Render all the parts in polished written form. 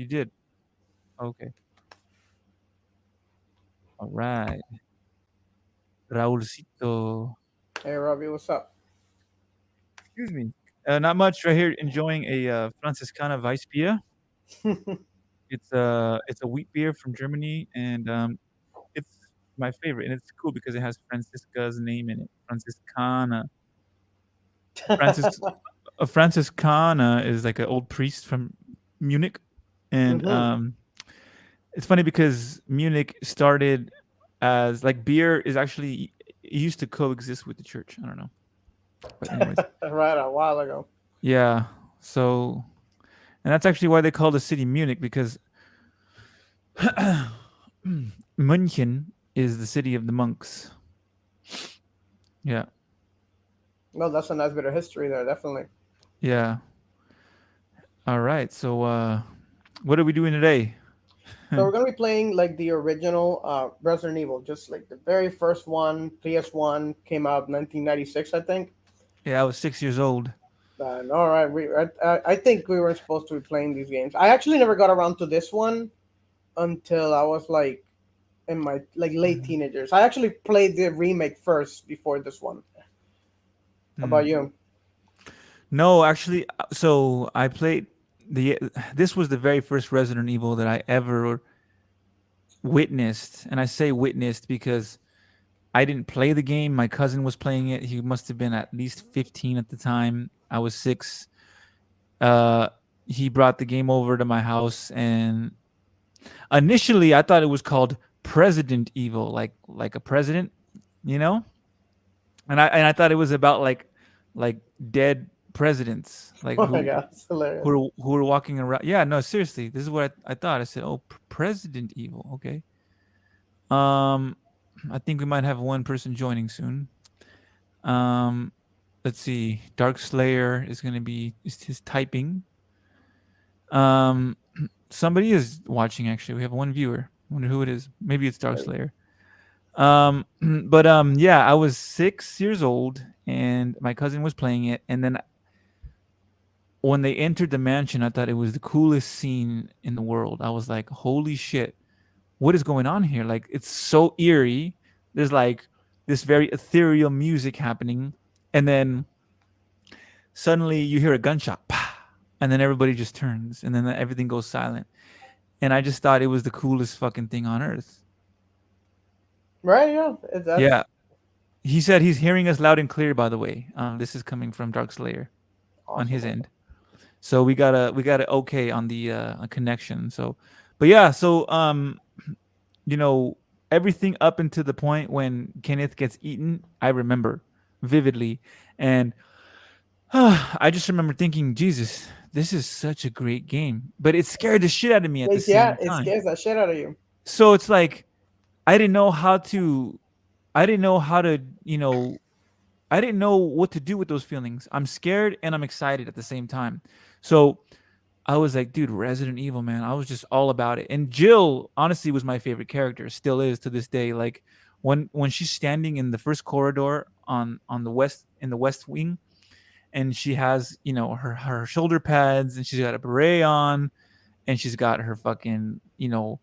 You did. Okay. All right. Raulcito. Hey, Robbie, what's up? Excuse me. Not much. Right here, enjoying a Franciscana Weiss beer. It's a wheat beer from Germany, and it's my favorite. And it's cool because it has Francisca's name in it. Franciscana. Francis a Franciscana is like an old priest from Munich, and Hmm. it's funny because Munich started as like beer is actually it used to coexist with the church. I don't know, but anyways, Right, a while ago. yeah. So, and that's actually why they call the city Munich because München is the city of the monks. Yeah, Well, that's a nice bit of history there, definitely. yeah. All right. So, what are we doing today? So we're gonna be playing like the original Resident Evil, just like the very first one. PS1 came out 1996, I think. Yeah, I was 6 years old. And all right, I think we weren't supposed to be playing these games. I actually never got around to this one until I was like in my like late Mhm. teenagers. I actually played the remake first before this one. How Hmm. about you? No, actually, so I played the. This was the very first Resident Evil that I ever witnessed, and I say witnessed because I didn't play the game. My cousin was playing it. He must have been at least 15 at the time. I was 6. Uh, he brought the game over to my house, and initially I thought it was called President Evil, like a president, you know. And I thought it was about like dead presidents, like Oh my god, it's hilarious. who were walking around. Yeah, no, seriously, this is what I thought. I said, "Oh, President Evil." Okay. Um, I think we might have one person joining soon. Um, let's see. Dark Slayer is gonna be is his typing. Um, somebody is watching. Actually, we have one viewer. Wonder who it is. Maybe it's Dark Slayer. But yeah, I was 6 years old, and my cousin was playing it, and then when they entered the mansion, I thought it was the coolest scene in the world. I was like, "Holy shit, what is going on here?" Like, it's so eerie. There's like this very ethereal music happening, and then suddenly you hear a gunshot, "Pah," and then everybody just turns, and then everything goes silent. And I just thought it was the coolest fucking thing on earth. Right? Yeah, Yeah, that's he said he's hearing us loud and clear. By the way, this is coming from Dark Slayer on awesome. his end. So we got a okay on the connection. So, but yeah, so you know, everything up until the point when Kenneth gets eaten, I remember vividly, and I just remember thinking, Jesus, this is such a great game, but it scared the shit out of me at the Yeah, same it time. scares the shit out of you. So it's like I didn't know how to, I didn't know how to, you know, I didn't know what to do with those feelings. I'm scared and I'm excited at the same time. So I was like, dude, Resident Evil, man. I was just all about it. And Jill, honestly, was my favorite character. Still is to this day. Like when she's standing in the first corridor on the west in the west wing, and she has her shoulder pads, and she's got a beret on, and she's got her fucking little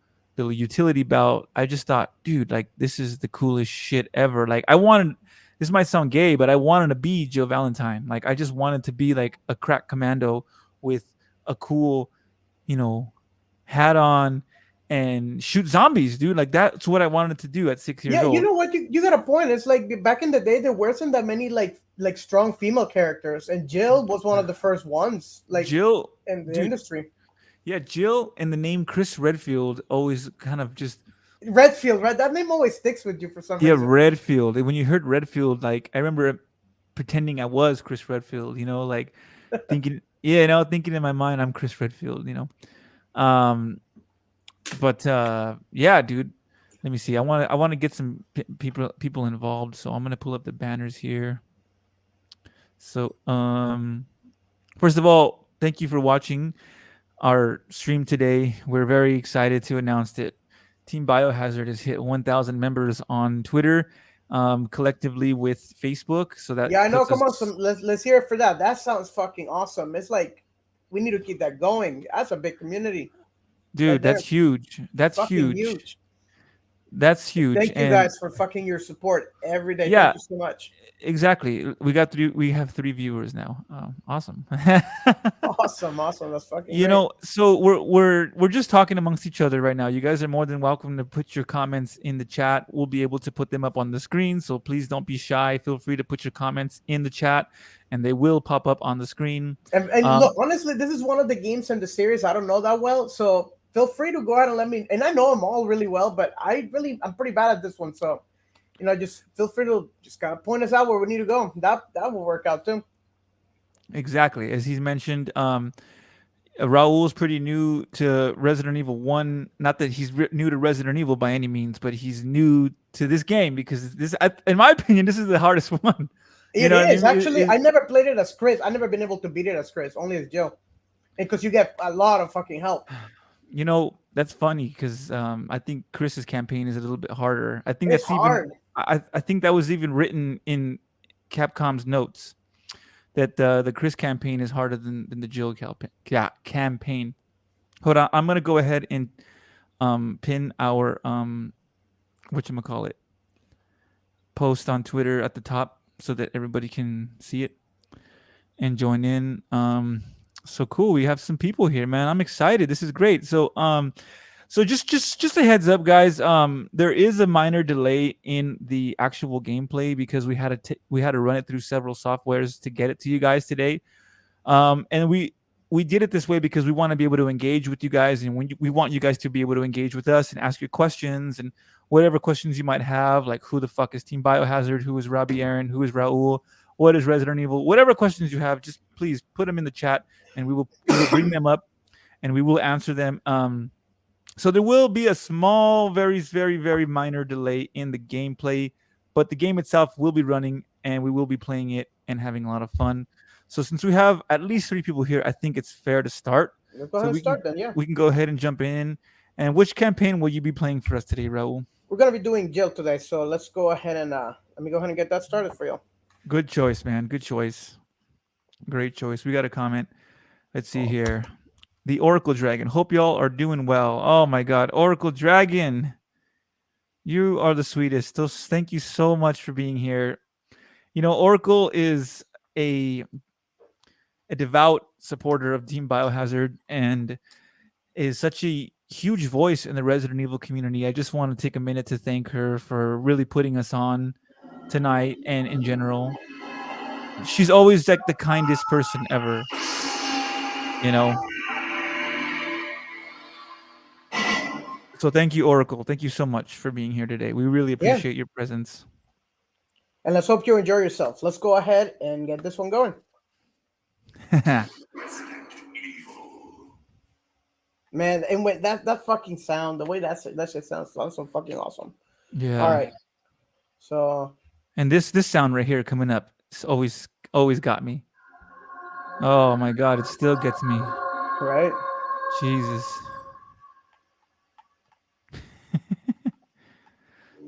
utility belt. I just thought, dude, like this is the coolest shit ever. Like I wanted. This might sound gay, but I wanted to be Jill Valentine. Like I just wanted to be like a crack commando with a cool hat on and shoot zombies, dude. Like that's what I wanted to do at 6 years Yeah, you old. know what? You got a point. It's like back in the day, there weren't that many like strong female characters, and Jill was one of the first ones like Jill, in the dude, industry. yeah, Jill and the name Chris Redfield always kind of just Redfield, right? That name always sticks with you for some yeah, reason. Redfield. When you heard Redfield, like I remember pretending I was Chris Redfield, like thinking, yeah, thinking in my mind I'm Chris Redfield. Um, but yeah, dude. Let me see. I want to get some people involved, so I'm gonna pull up the banners here. So first of all, thank you for watching our stream today. We're very excited to announce that Team Biohazard has hit 1,000 members on Twitter, collectively with Facebook. So that Yeah, I know. puts Come on, us, some let's hear it for that. That sounds fucking awesome. It's like we need to keep that going. That's a big community. right dude, there. that's huge. That's Fucking huge. huge. That's huge. Thank you And guys for fucking your support every day. Thank yeah, you so much. exactly. We have 3 viewers now. Awesome. Awesome, awesome. That's fucking You great. know, so we're just talking amongst each other right now. You guys are more than welcome to put your comments in the chat. We'll be able to put them up on the screen, so please don't be shy. Feel free to put your comments in the chat, and they will pop up on the screen. And Um, look, honestly, this is one of the games in the series I don't know that well, so feel free to go ahead and let me. And I know them all really well, but I'm pretty bad at this one, so just feel free to just kind of point us out where we need to go. That will work out too. exactly, as he's mentioned. Raul's pretty new to Resident Evil 1. Not that he's new to Resident Evil by any means, but he's new to this game because in my opinion, this is the hardest one. You It know what I is mean? actually. I never played it as Chris. I never been able to beat it as Chris, only as Joe, and because you get a lot of fucking help. That's funny because I think Chris's campaign is a little bit harder. I think It's that's even. hard. I think that was even written in Capcom's notes that the Chris campaign is harder than the Jill campaign. Hold on, I'm gonna go ahead and pin our whatchamacallit post on Twitter at the top so that everybody can see it and join in. So cool. We have some people here, man. I'm excited. This is great. So just a heads up, guys. There is a minor delay in the actual gameplay because we had to run it through several softwares to get it to you guys today. And we did it this way because we want to be able to engage with you guys, and we want you guys to be able to engage with us and ask your questions and whatever questions you might have, like who the fuck is Team Biohazard, who is Robbie Aaron, who is Raul, what is Resident Evil, whatever questions you have, just please put them in the chat, and we will bring them up and we will answer them. So there will be a small, very, very, very minor delay in the gameplay, but the game itself will be running and we will be playing it and having a lot of fun. So since we have at least 3 people here, I think it's fair to start. Let's go So ahead and we can start then. Yeah, we can go ahead and jump in. And which campaign will you be playing for us today, Raul? we're gonna be doing Jill today, so let's go ahead and let me go ahead and get that started for you. Good choice, man. Good choice. Great choice. We got a comment. Let's see here. The Oracle Dragon. Hope y'all are doing well. Oh my God, Oracle Dragon. You are the sweetest. So thank you so much for being here. Oracle is a a devout supporter of Team Biohazard and is such a huge voice in the Resident Evil community. I just want to take a minute to thank her for really putting us on tonight and in general. She's always like the kindest person ever, you know. So thank you, Oracle. Thank you so much for being here today. We really Yeah, appreciate your presence. and let's hope you enjoy yourself. Let's go ahead and get this one going. Man, and with that fucking sound, the way that shit sounds so fucking awesome. All Yeah. right, so And this sound right here coming up, it's always got me. Oh my God, it still gets me. right, Jesus.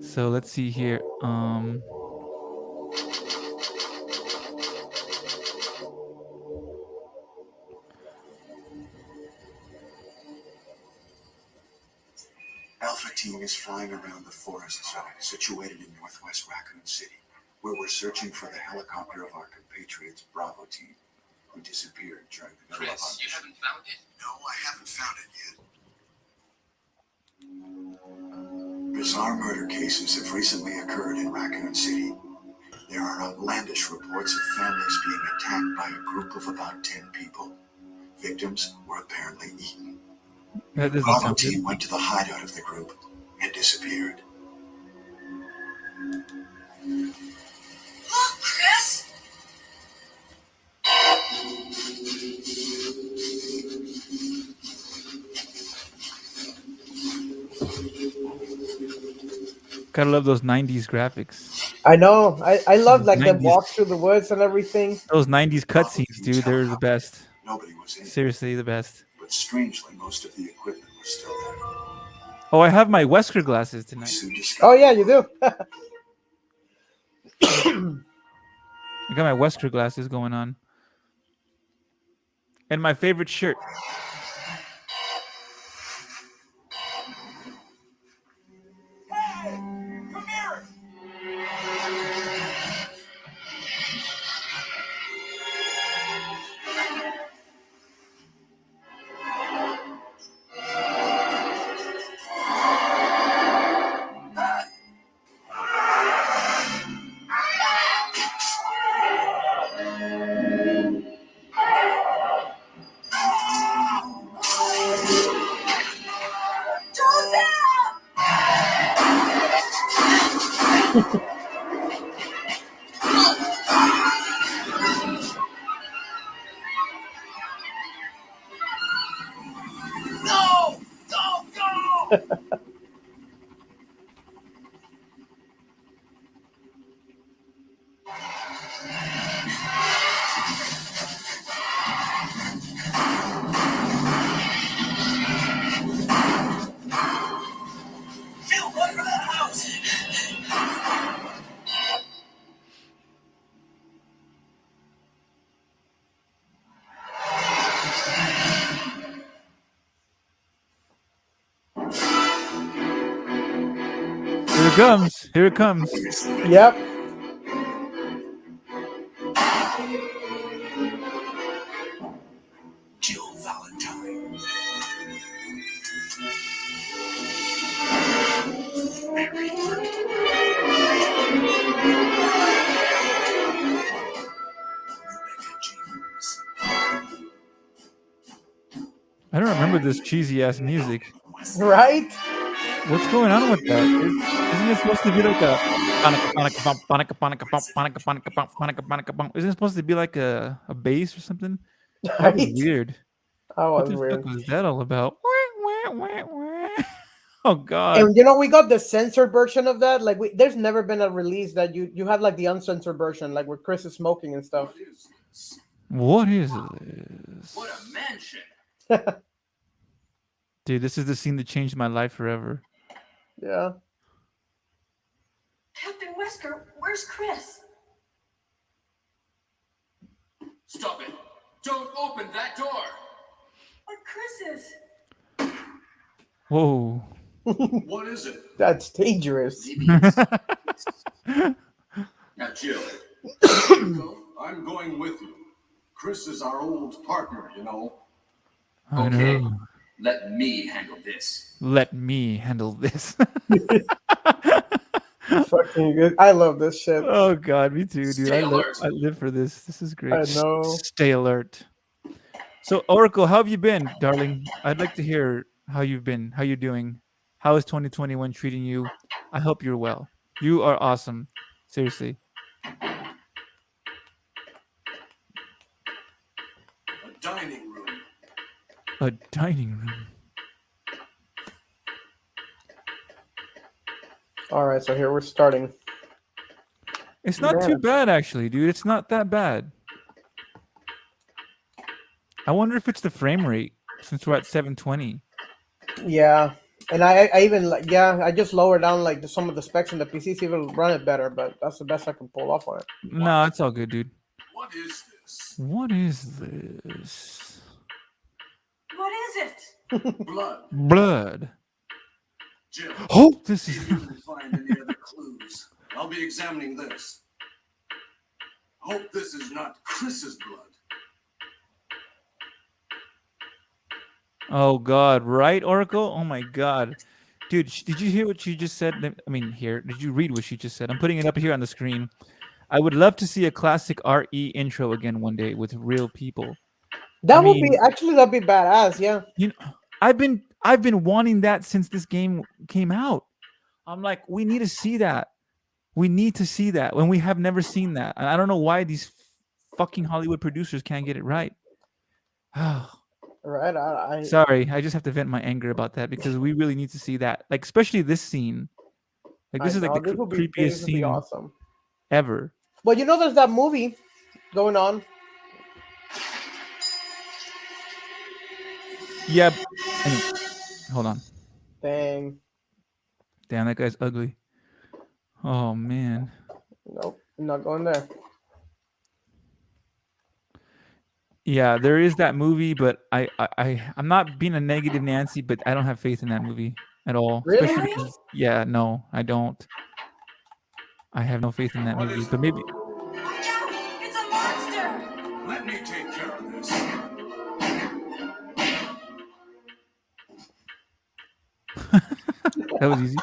So let's see here. Alpha Team is flying around the forest zone situated in northwest Raccoon City, where we're searching for the helicopter of our compatriots Bravo Team, who disappeared during the middle of our Chris, you haven't found it? No, I haven't found it yet. Bizarre murder cases have recently occurred in Raccoon City. There are outlandish reports of families being attacked by a group of about 10 people. Victims were apparently eaten. That The doesn't Bravo sound good. Team went to the hideout of the group and disappeared. Look, Chris! Gotta love those '90s graphics. I know. I love Those like them '90s, walk through the woods and everything. those '90s Bravo cutscenes, Team's dude. They're the helicopter. best. Nobody was in it, Seriously, the best. but strangely, most of the equipment was still there. Oh, I have my Wesker glasses We tonight. soon Oh discovered yeah, you do. I got my Wesker glasses going on, and my favorite shirt. No! Don't go! Phil, what for that house? Here it comes. Here it comes. Yep. Jill Valentine. Rebecca James. I don't remember this cheesy ass music. Right? What's going on with that? Isn't it supposed to be like a isn't it supposed to be like a bass or something? That was Right? weird. That What was the weird. fuck was that all about? Oh god. And you know, we got the censored version of that. Like, there's never been a release that you have like the uncensored version, like where Chris is smoking and stuff. What is this? What a mansion. Dude, this is the scene that changed my life forever. Yeah. Captain Wesker, where's Chris? Stop it. Don't open that door. But Chris is. Whoa. What is it? That's dangerous. Now, Jill. I'm going with you. Chris is our old partner, you know. I Okay. know. Let me handle this. Let me handle this. Fucking good. I love this shit. Oh god, me too, dude. Stay alert. I live for this. This is great. I know. Stay alert. So Oracle, how have you been, darling? I'd like to hear how you've been, how you're doing. How is 2021 treating you? I hope you're well. You are awesome. Seriously. A dining room. A dining room. All right, so here we're starting. It's not too Man. bad actually, dude. It's not that bad. I wonder if it's the frame rate since we're at 720. Yeah, and I even like I just lowered down like some of the specs in the PC so it'll run it better, but that's the best I can pull off on it. No, it's all good, dude. What is this? What is this? What is it? Blood. Blood. Jill. Oh, this See is. if you can find any other clues. I'll be examining this. Hope this is not Chris's blood. Oh God, right, Oracle? Oh my God, dude, did you hear what she just said? I mean, here, did you read what she just said? I'm putting it up here on the screen. I would love to see a classic RE intro again one day with real people. That I would mean- be actually that'd be badass. Yeah. You know, I've been wanting that since this game came out. I'm like, we need to see that. We need to see that when we have never seen that. And I don't know why these fucking Hollywood producers can't get it right. Right. I Sorry, I just have to vent my anger about that because we really need to see that. Like, especially this scene. Like, this I is like know, the this would be creepiest this would be scene awesome. ever. Well, you know, there's that movie going on. Yeah. Anyway, hold on. Dang. Damn, that guy's ugly. Oh man. Nope. I'm not going there. Yeah, there is that movie, but I'm not being a negative Nancy, but I don't have faith in that movie at all. Really? Especially because, yeah, no, I don't. I have no faith in that What movie. is But maybe Watch out! It's a monster! Let me take care of this. that was easy.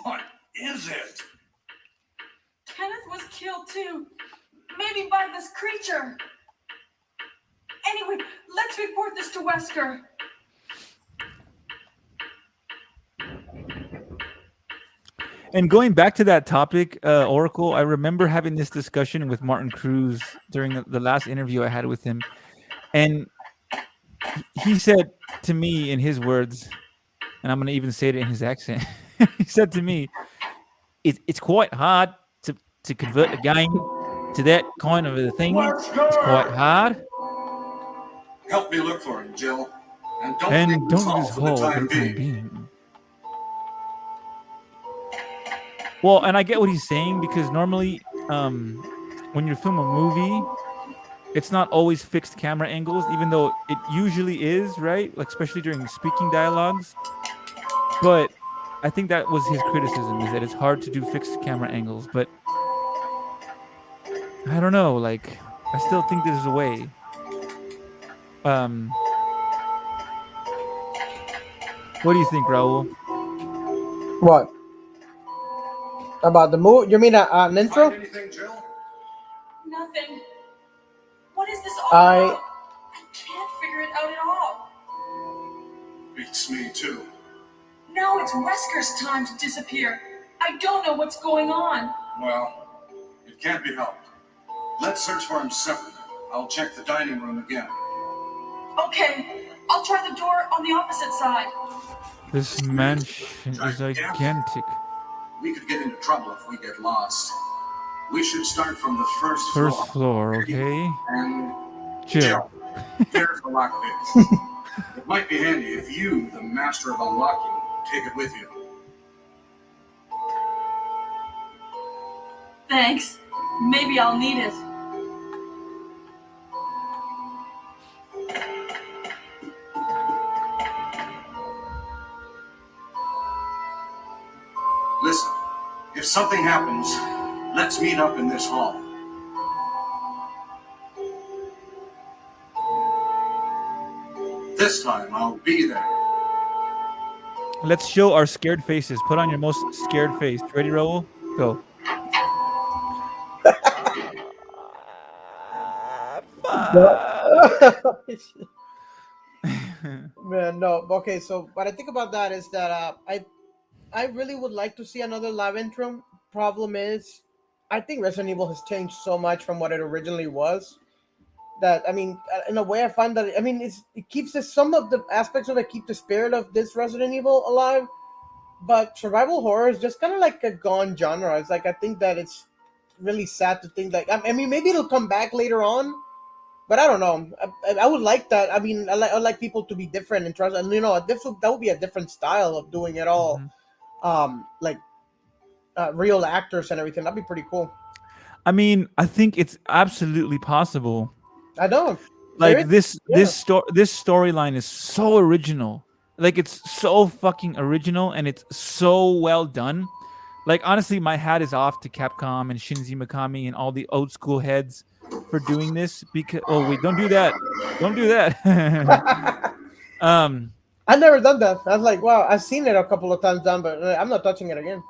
What is it? Kenneth was killed too. Maybe by this creature. Anyway, let's report this to Wesker. And going back to that topic, Oracle, I remember having this discussion with Martin Cruz during the last interview I had with him, and he said to me in his words, and I'm going to even say it in his accent. He said to me, "It's quite hard to convert a game to that kind of a thing. It's quite hard, Help me look for him, Jill. And don't and leave this don't hall lose for the Hall for time the time being. being." Well, and I get what he's saying because normally, when you film a movie, it's not always fixed camera angles, even though it usually is, right? Like especially during speaking dialogues. But I think that was his criticism, is that it's hard to do fixed camera angles. But I don't know, like I still think there's a way. Um, what do you think, Raul? What about the movie? You mean an intro? Find anything, Jill? Nothing. What is this all I- about? I can't figure it out at all. Beats me too. Now it's Wesker's time to disappear. I don't know what's going on. Well, it can't be helped. Let's search for him separately. I'll check the dining room again. Okay, I'll try the door on the opposite side. This mansion is gigantic. We could get into trouble if we get lost. We should start from the first First floor, okay? And Chill. Jill, there's the lockpick. It might be handy if you, the master of unlocking, take it with you. Thanks. Maybe I'll need it. Listen, if something happens, let's meet up in this hall. This time I'll be there. Let's show our scared faces. Put on your most scared face. Ready, Raul? Go. Man, no. Okay, so what I think about that is that I really would like to see another live intro. Problem is, I think Resident Evil has changed so much from what it originally was. That I mean, in a way, I find that it keeps some of the aspects of it keep the spirit of this Resident Evil alive, but survival horror is just kind of like a gone genre. It's like I think that it's really sad to think like I mean maybe it'll come back later on, but I don't know. I would like that. I mean, I like people to be different and trust, and that would be a different style of doing it all. Like real actors and everything. That'd be pretty cool. I mean, I think it's absolutely possible. I don't Like this storyline is so original. Like it's so fucking original and it's so well done. Like honestly, my hat is off to Capcom and Shinji Mikami and all the old school heads for doing this. Because wait, don't do that. Don't do that. I've never done that. I was like, wow, I've seen it a couple of times done, but I'm not touching it again.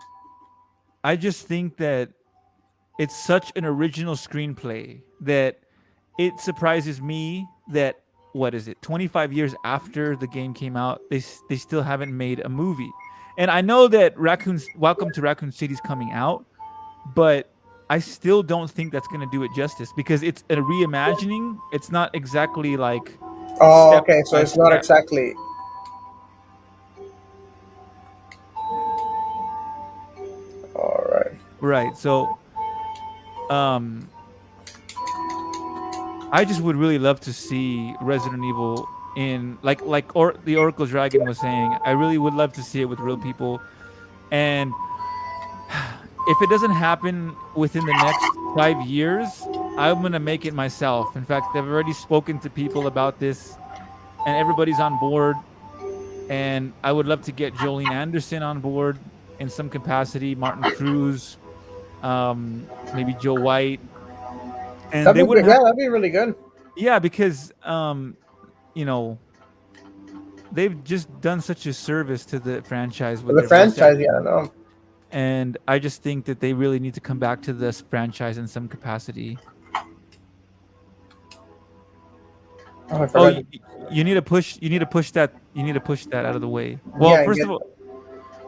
I just think that it's such an original screenplay that it surprises me that 25 years after the game came out, they still haven't made a movie. And I know that Welcome to Raccoon City is coming out, but I still don't think that's going to do it justice because it's a reimagining. It's not exactly like. Oh, okay. So it's not exactly. All right. Right. So, I just would really love to see Resident Evil in the Oracle Dragon was saying. I really would love to see it with real people, and if it doesn't happen within the next 5 years, I'm gonna make it myself. In fact, I've already spoken to people about this, and everybody's on board. And I would love to get Jolene Anderson on board in some capacity, Martin Cruz, maybe Joe White. And that'd be really good. Yeah, because they've just done such a service to the franchise with the franchise. Yeah, I know. And I just think that they really need to come back to this franchise in some capacity. You need to push that. You need to push that out of the way. Well, Yeah, first of all,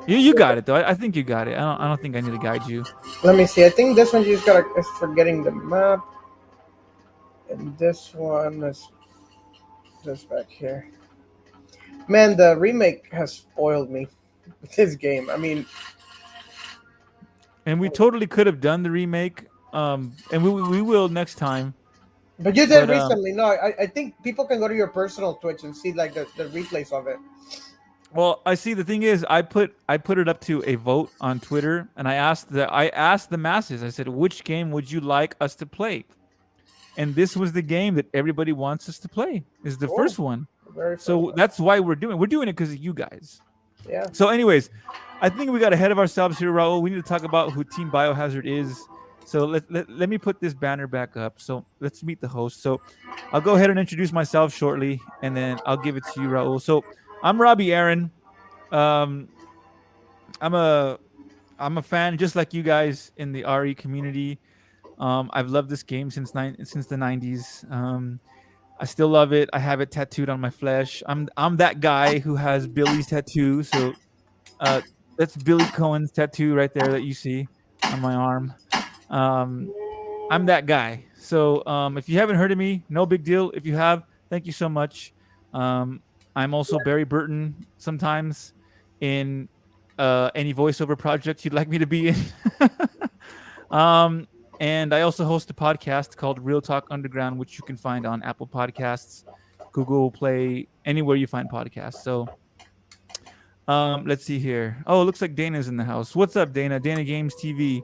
You got it though. I think you got it. I don't think I need to guide you. Let me see. I think this one you just gotta is for getting the map, and this one is just back here. Man, the remake has spoiled me with this game. I mean, And we totally could have done the remake. And we will next time. but you did But recently. No, I think people can go to your personal Twitch and see like the replays of it. well, I see. The thing is, I put it up to a vote on Twitter, and I asked the masses. I said, which game would you like us to play? And this was the game that everybody wants us to play. Is the Cool. first one. Very first So one. that's why we're doing it because of you guys. Yeah. So, anyways, I think we got ahead of ourselves here, Raul. We need to talk about who Team Biohazard is. So let me put this banner back up. So let's meet the host. So I'll go ahead and introduce myself shortly, and then I'll give it to you, Raul. So I'm Robbie Aaron. Um, I'm a I'm a fan just like you guys in the RE community. I've loved this game since the 90s. I still love it. I have it tattooed on my flesh. I'm that guy who has Billy's tattoo. So uh, that's Billy Cohen's tattoo right there that you see on my arm. Um, I'm that guy. So if you haven't heard of me, no big deal. If you have, thank you so much. Um, I'm also Barry Burton sometimes in any voiceover project you'd like me to be in. um, and I also host a podcast called Real Talk Underground, which you can find on Apple Podcasts, Google Play, anywhere you find podcasts. So let's see here. Oh, it looks like Dana's in the house. What's up, Dana? Dana Games TV,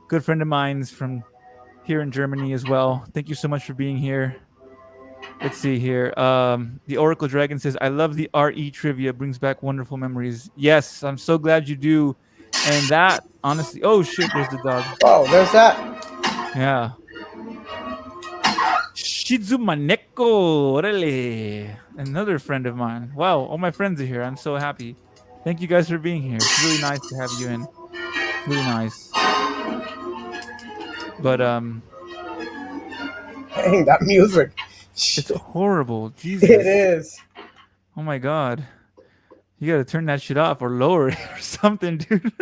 good friend of mine's from here in Germany as well. Thank you so much for being here. Let's see here. The Oracle Dragon says, I love the RE trivia, brings back wonderful memories. Yes, I'm so glad you do. And that, honestly, oh shit, there's the dog. Oh, there's that. Yeah. Shizumaneko, orale. Another friend of mine. Wow, all my friends are here. I'm so happy. Thank you guys for being here. It's really nice to have you in. It's really nice. But Dang, that music. it's horrible. Jesus. It is. Oh my god. You gotta turn that shit off or lower it or something, dude.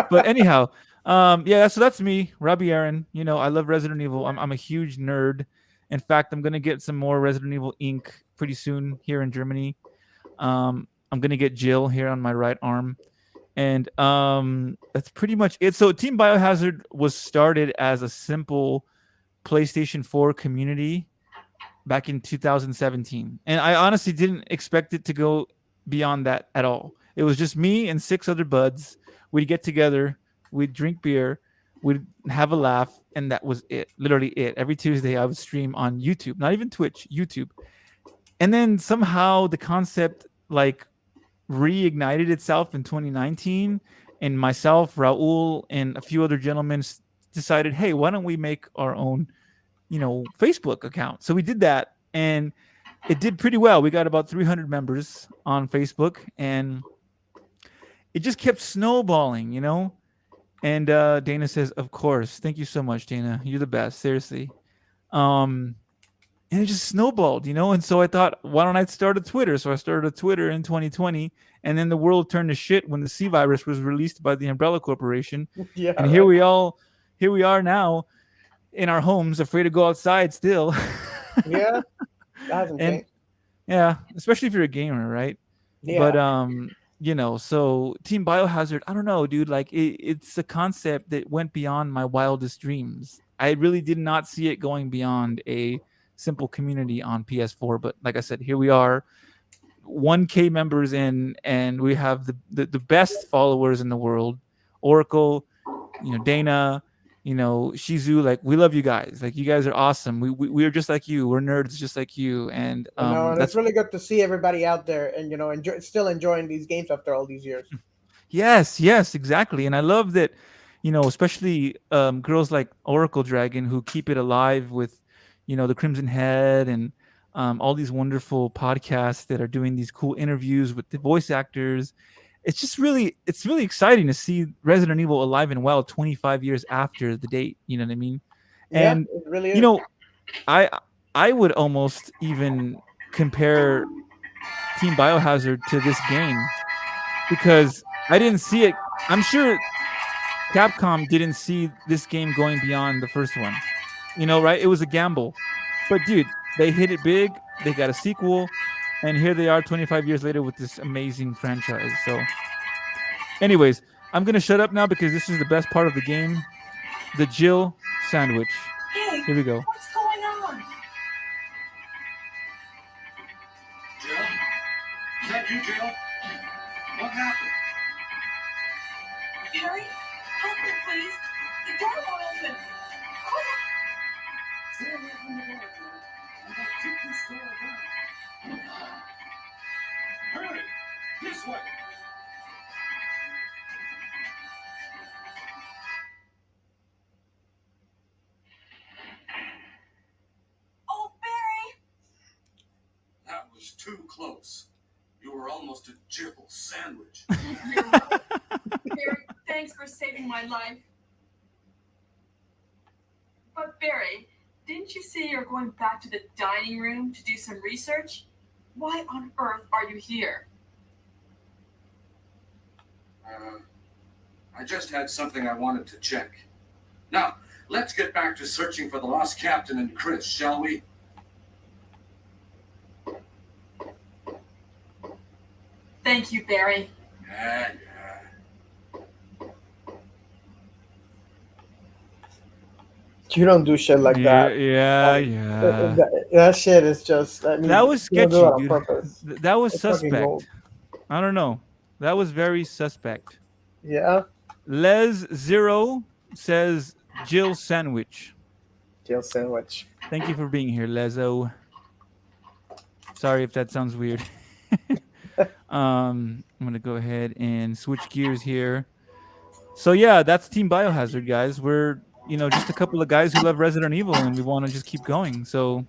But anyhow, yeah, so that's me, Robbie Aaron. You know, I love Resident Evil. I'm a huge nerd. In fact, I'm gonna get some more Resident Evil Inc. pretty soon here in Germany. I'm gonna get Jill here on my right arm. And that's pretty much it. So Team Biohazard was started as a simple PlayStation 4 community back in 2017. And I honestly didn't expect it to go beyond that at all. It was just me and 6 other buds. We'd get together, we'd drink beer, we'd have a laugh, and that was it. Literally it. Every Tuesday I would stream on YouTube, not even Twitch, YouTube. And then somehow the concept like reignited itself in 2019, and myself, Raul, and a few other gentlemen decided, hey, why don't we make our own, Facebook account? So we did that, and it did pretty well. We got about 300 members on Facebook, and it just kept snowballing, And Dana says, of course. Thank you so much, Dana. You're the best. Seriously. And it just snowballed, And so I thought, why don't I start a Twitter? So I started a Twitter in 2020, and then the world turned to shit when the C virus was released by the Umbrella Corporation. Yeah. And here we are now in our homes, afraid to go outside still. Yeah. That hasn't And changed. yeah, especially if you're a gamer, right? Yeah. But so Team Biohazard, I don't know, dude. Like it's a concept that went beyond my wildest dreams. I really did not see it going beyond a simple community on PS4. But like I said, here we are, 1K members in, and we have the best followers in the world. Oracle, Dana, Shizu. Like we love you guys. Like you guys are awesome. We are just like you. We're nerds just like you. And And that's it's really good to see everybody out there and still enjoying these games after all these years. Yes, exactly. And I love that, especially girls like Oracle Dragon who keep it alive with, the Crimson Head and all these wonderful podcasts that are doing these cool interviews with the voice actors. It's really exciting to see Resident Evil alive and well 25 years after the date. You know what I mean? And yeah, it really is. I would almost even compare Team Biohazard to this game, because I didn't see it. I'm sure Capcom didn't see this game going beyond the first one. You know, right? It was a gamble. But dude, they hit it big. They got a sequel, and here they are 25 years later with this amazing franchise. So, anyways, I'm gonna shut up now because this is the best part of the game, the Jill sandwich. Hey, Here we go. what's going on? Jill? Is that you, Jill? What happened? Harry, help me, please. The door won't open. Quick! Stay away from the door, Jill. I'm gonna kick this door down. Hurry! This way! Oh, Barry! That was too close. You were almost a Jill sandwich. Barry, thanks for saving my life. But Barry, didn't you say you're going back to the dining room to do some research? Why on earth are you here? I just had something I wanted to check. Now, let's get back to searching for the lost captain and Chris, shall we? Thank you, Barry. Yeah. You don't do shit like Yeah, that. yeah. That shit is just. I mean, That was you don't do sketchy, it on dude. purpose. That was It's fucking gold. suspect. I don't know. That was very suspect. Yeah, Les Zero says Jill sandwich. Jill sandwich. Thank you for being here, Lezo. Sorry if that sounds weird. I'm gonna go ahead and switch gears here. So yeah, that's Team Biohazard, guys. We're just a couple of guys who love Resident Evil, and we want to just keep going. So,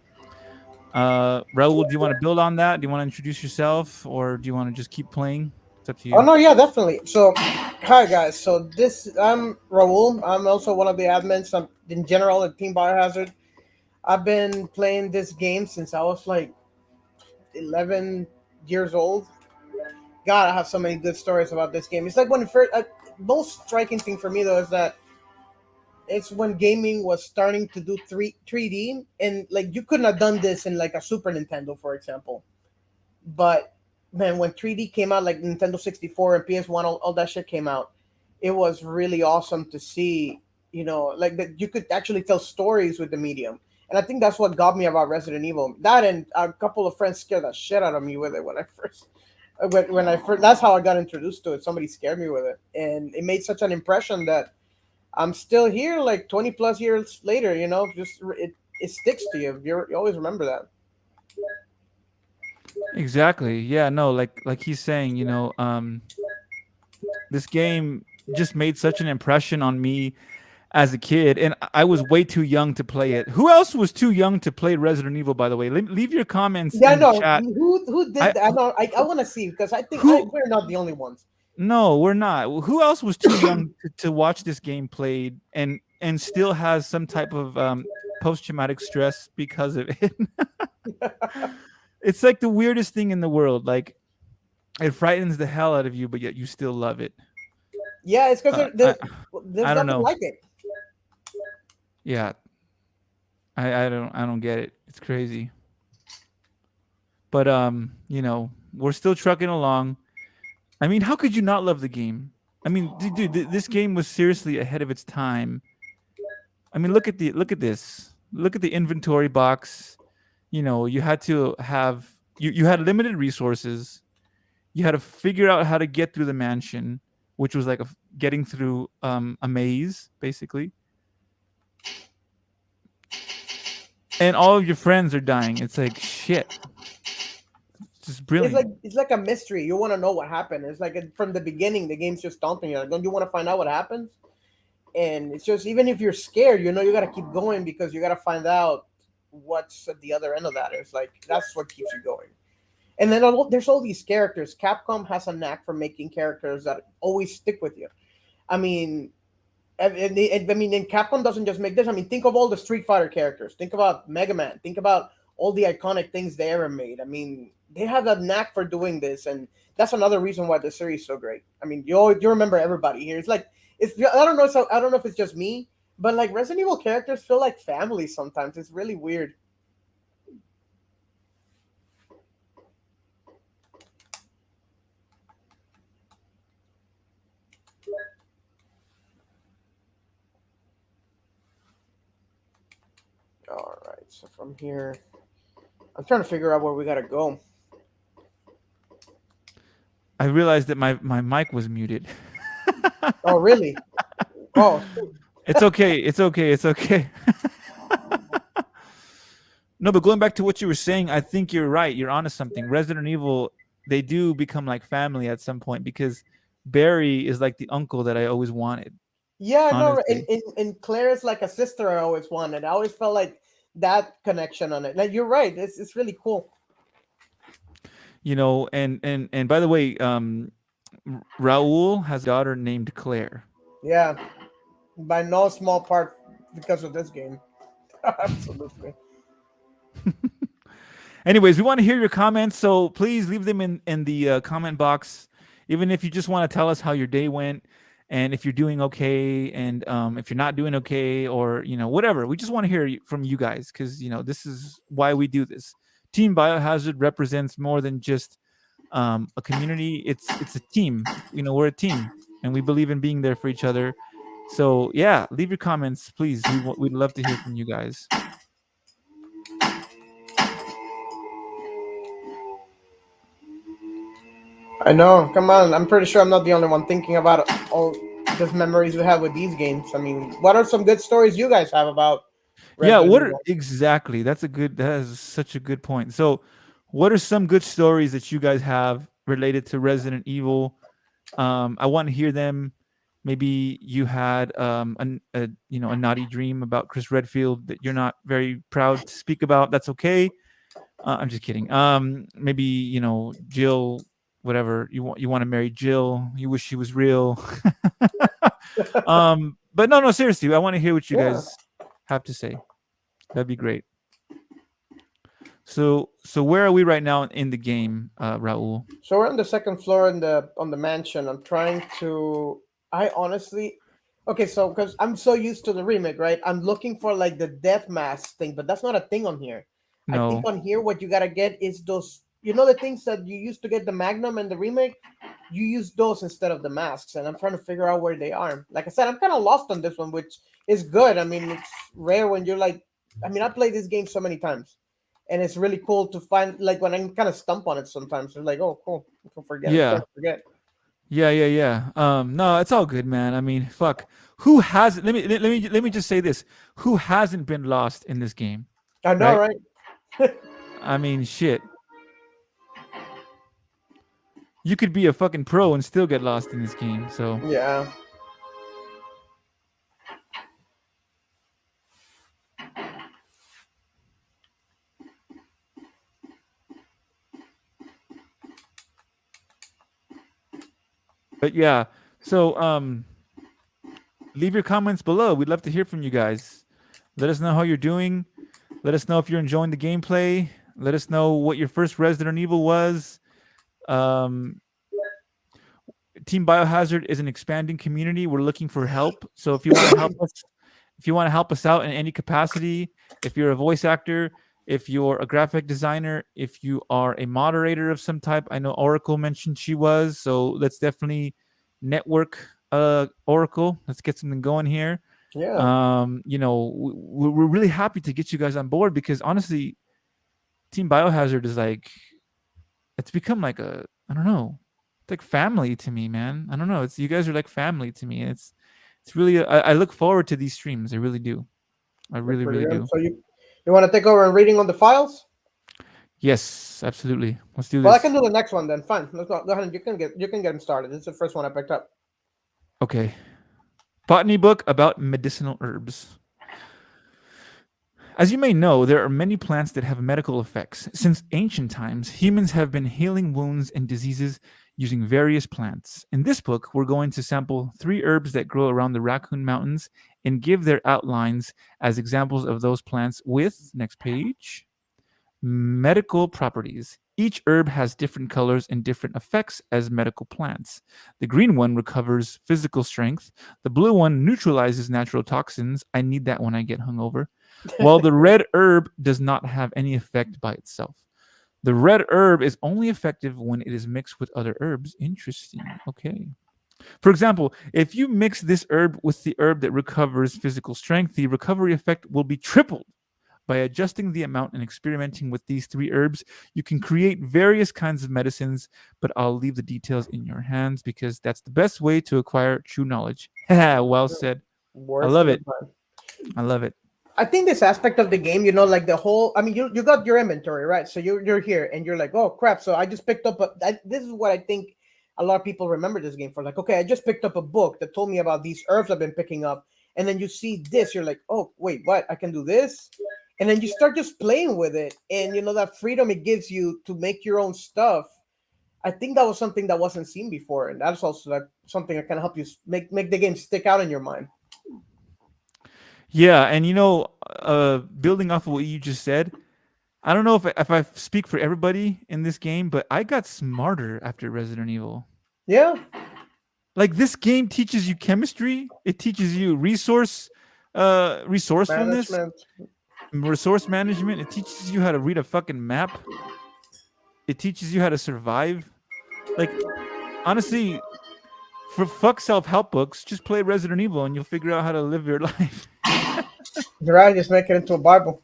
Raul, do you want to build on that? Do you want to introduce yourself, or do you want to just keep playing? It's up to you. Oh no, yeah, definitely. So, hi guys. So I'm Raul. I'm also one of the admins. I'm in general at Team Biohazard. I've been playing this game since I was like 11 years old. God, I have so many good stories about this game. It's like when it first. Most striking thing for me though is that it's when gaming was starting to do 3D, and like you couldn't have done this in like a Super Nintendo, for example. But man, when 3D came out, like Nintendo 64 and PS1, all that shit came out, it was really awesome to see, like that you could actually tell stories with the medium. And I think that's what got me about Resident Evil. That and a couple of friends scared the shit out of me with it when I first, that's how I got introduced to it. Somebody scared me with it, and it made such an impression that I'm still here, like 20 plus years later. Just it sticks to you. You always remember that. Exactly. Yeah. No. Like he's saying, this game just made such an impression on me as a kid, and I was way too young to play it. Who else was too young to play Resident Evil? By the way, leave your comments Yeah, in the no. chat. Who did that? I want to see, because I think we're not the only ones. No, we're not. Who else was too young to watch this game played and still has some type of post-traumatic stress because of it? It's like the weirdest thing in the world. Like, it frightens the hell out of you, but yet you still love it. Yeah, it's because there's I don't nothing know. like it. Yeah, I don't get it. It's crazy. But we're still trucking along. I mean, how could you not love the game? I mean, dude, this game was seriously ahead of its time. I mean, look at this. Look at the inventory box. You had to have you had limited resources. You had to figure out how to get through the mansion, which was like getting through a maze, basically. And all of your friends are dying. It's like shit. It's just brilliant. It's like a mystery. You want to know what happened. It's like from the beginning, the game's just daunting you. Like, don't you want to find out what happens? And it's just, even if you're scared, you got to keep going, because you got to find out what's at the other end of that. It's like that's what keeps you going. And then there's all these characters. Capcom has a knack for making characters that always stick with you. I mean, and Capcom doesn't just make this. I mean, think of all the Street Fighter characters. Think about Mega Man. Think about all the iconic things they ever made. I mean, they have that knack for doing this, and that's another reason why the series is so great. I mean, you remember everybody here. It's like I don't know. So I don't know if it's just me, but like Resident Evil characters feel like family sometimes. It's really weird. All right, so from here, I'm trying to figure out where we gotta go. I realized that my mic was muted. Oh, really? Oh, It's okay. It's okay. It's okay. No, but going back to what you were saying, I think you're right. You're onto something. Resident Evil, they do become like family at some point because Barry is like the uncle that I always wanted. yeah, no, Honestly, and Claire is like a sister I always wanted. I always felt like that connection on it. Like you're right. It's really cool. and by the way, Raul has a daughter named Claire. Yeah, by no small part because of this game. Absolutely. Anyways, we want to hear your comments, so please leave them in the comment box. Even if you just want to tell us how your day went, and if you're doing okay, and if you're not doing okay, or whatever, we just want to hear from you guys because this is why we do this. Team Biohazard represents more than just a community. It's a team. We're a team, and we believe in being there for each other. So yeah, leave your comments, please. We'd love to hear from you guys. I know. Come on. I'm pretty sure I'm not the only one thinking about all these memories we have with these games. I mean, what are some good stories you guys have about Yeah, Resident Evil? exactly? That is such a good point. So, what are some good stories that you guys have related to Resident Evil? I want to hear them. Maybe you had a naughty dream about Chris Redfield that you're not very proud to speak about. That's okay. I'm just kidding. Maybe Jill, whatever you want to marry Jill. You wish she was real. But no, seriously, I want to hear what you Yeah. guys have to say. That'd be great. So where are we right now in the game, Raul? So we're on the second floor in the on the mansion. I'm trying to. I honestly. Okay, so because I'm so used to the remake, right? I'm looking for like the death mask thing, but that's not a thing on here. I think No. on here what you gotta get is those. You know the things that you used to get the Magnum and the remake. You use those instead of the masks, and I'm trying to figure out where they are. Like I said, I'm kind of lost on this one, which is good. I mean, it's rare when you're like. I mean, I played this game so many times, and it's really cool to find like when I kind of stump on it sometimes. It's like, oh, cool, I can forget. I'm Yeah. trying to forget. Yeah. No, it's all good, man. I mean, fuck. Who has let me just say this. Who hasn't been lost in this game? I know, Right? right? I mean, shit. You could be a fucking pro and still get lost in this game. So, Yeah. but yeah. So, leave your comments below. We'd love to hear from you guys. Let us know how you're doing. Let us know if you're enjoying the gameplay. Let us know what your first Resident Evil was. Um, Team Biohazard is an expanding community. We're looking for help. So if you want to help us, if you want to help us out in any capacity, if you're a voice actor, if you're a graphic designer, if you are a moderator of some type, I know Oracle mentioned she was. So let's definitely network Oracle. Let's get something going here. Yeah. We're really happy to get you guys on board because honestly, Team Biohazard is like, it's become like I don't know, it's like family to me, man. I don't know. It's you guys are like family to me. It's really I look forward to these streams. I really do. I That's really, pretty really good. do. So you want to take over and reading on the files? Yes, absolutely. Let's do Well, I this. can do the next one then. Fine. Let's go ahead. You can get them started. This is the first one I picked up. Okay. Botany book about medicinal herbs. As you may know, there are many plants that have medical effects. Since ancient times, humans have been healing wounds and diseases using various plants. In this book, we're going to sample 3 herbs that grow around the Raccoon Mountains and give their outlines as examples of those plants with, next page, Medical properties. Each herb has different colors and different effects as medical plants. The green one recovers physical strength. The blue one neutralizes natural toxins. I need that when I get hungover. While the red herb does not have any effect by itself. The red herb is only effective when it is mixed with other herbs. Interesting. Okay. For example, if you mix this herb with the herb that recovers physical strength, the recovery effect will be tripled. By adjusting the amount and experimenting with these three herbs, you can create various kinds of medicines, but I'll leave the details in your hands because that's the best way to acquire true knowledge. Well said. I Worth love the it. time. I love it. I think this aspect of the game, like the whole. I mean, you got your inventory, right? So you're here, and you're like, oh crap! So I just picked up this is what I think a lot of people remember this game for. Like, okay, I just picked up a book that told me about these herbs I've been picking up, and then you see this, you're like, oh wait, what? I can do this, and then you start just playing with it, and that freedom it gives you to make your own stuff. I think that was something that wasn't seen before, and that's also like something that can help you make the game stick out in your mind. Yeah, and building off of what you just said, I don't know if I speak for everybody in this game, but I got smarter after Resident Evil. Yeah. Like this game teaches you chemistry, it teaches you resourcefulness, Management. resource management, it teaches you how to read a fucking map. It teaches you how to survive. Like honestly, for fuck self-help books, just play Resident Evil and you'll figure out how to live your life. You're right, just make it into a Bible.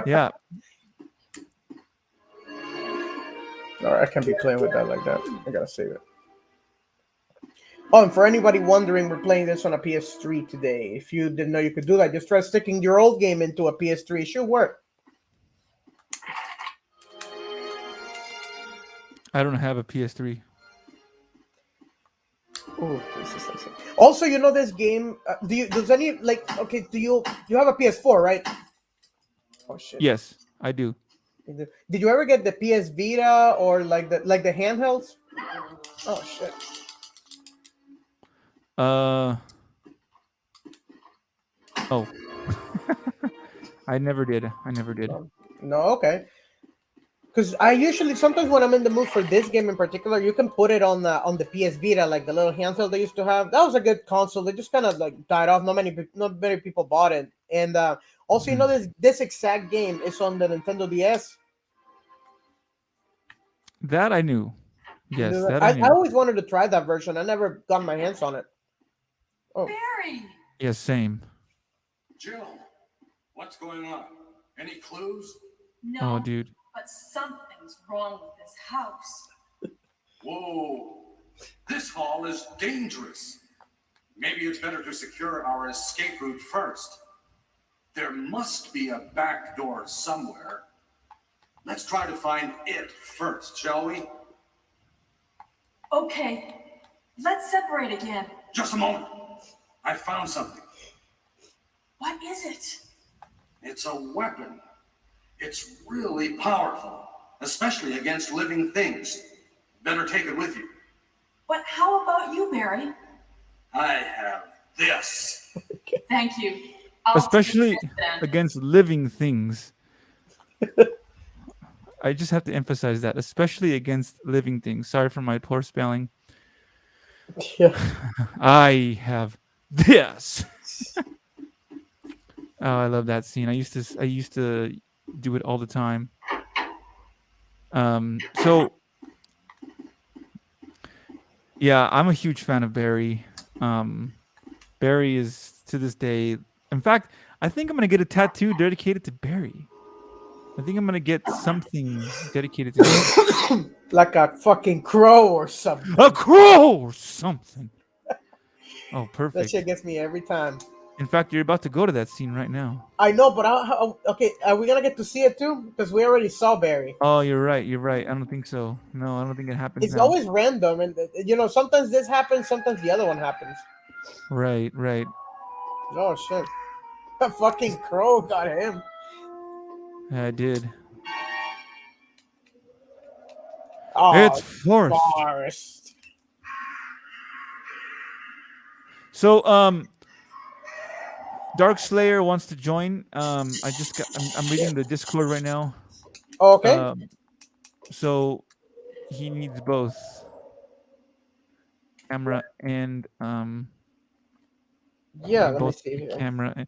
Yeah. All right, I can't be playing with that like that. I gotta save it. Oh, and for anybody wondering, we're playing this on a PS3 today. If you didn't know you could do that, just try sticking your old game into a PS3. It should work. I don't have a PS3. Ooh, this is nice. Also, this game. Do you have a PS4, right? Oh shit. Yes, I do. Did you ever get the PS Vita or like the handhelds? Oh shit. Oh. I never did. No, okay. Because I usually sometimes when I'm in the mood for this game in particular, you can put it on the PS Vita, like the little handheld they used to have. That was a good console. They just kind of like died off. Not many people bought it. And also, this exact game is on the Nintendo DS. That I knew. Yes, that I I knew. always wanted to try that version. I never got my hands on it. Oh, Barry! Yes, same. Jill, what's going on? Any clues? No, Oh, dude. but something's wrong with this house. Whoa, this hall is dangerous. Maybe it's better to secure our escape route first. There must be a back door somewhere. Let's try to find it first, shall we? Okay, let's separate again. Just a moment. I found something. What is it? It's a weapon. It's really powerful, especially against living things. Better take it with you. But how about you, Barry? I have this. Thank you. I'll Especially take it then. against living things. I just have to emphasize that, especially against living things. Sorry for my poor spelling. yeah. I have this. Oh, I love that scene. I used to do it all the time. So yeah, I'm a huge fan of Barry. Barry is to this day. In fact, I think I'm gonna get a tattoo dedicated to Barry. I think I'm gonna get something dedicated to him. Like a fucking crow or something. A crow or something. Oh, That perfect. shit gets me every time. In fact, you're about to go to that scene right now. I know, but okay, are we gonna get to see it too? Because we already saw Barry. Oh, you're right. I don't think so. No, I don't think it happens It's now. always random, and sometimes this happens, sometimes the other one happens. Right. Oh shit! A fucking crow got him. Yeah, I did. Oh, It's forced. Forrest. So, Dark Slayer wants to join. I'm reading the Discord right now. Oh, okay. So he needs both camera and Yeah, let me both see the here. camera.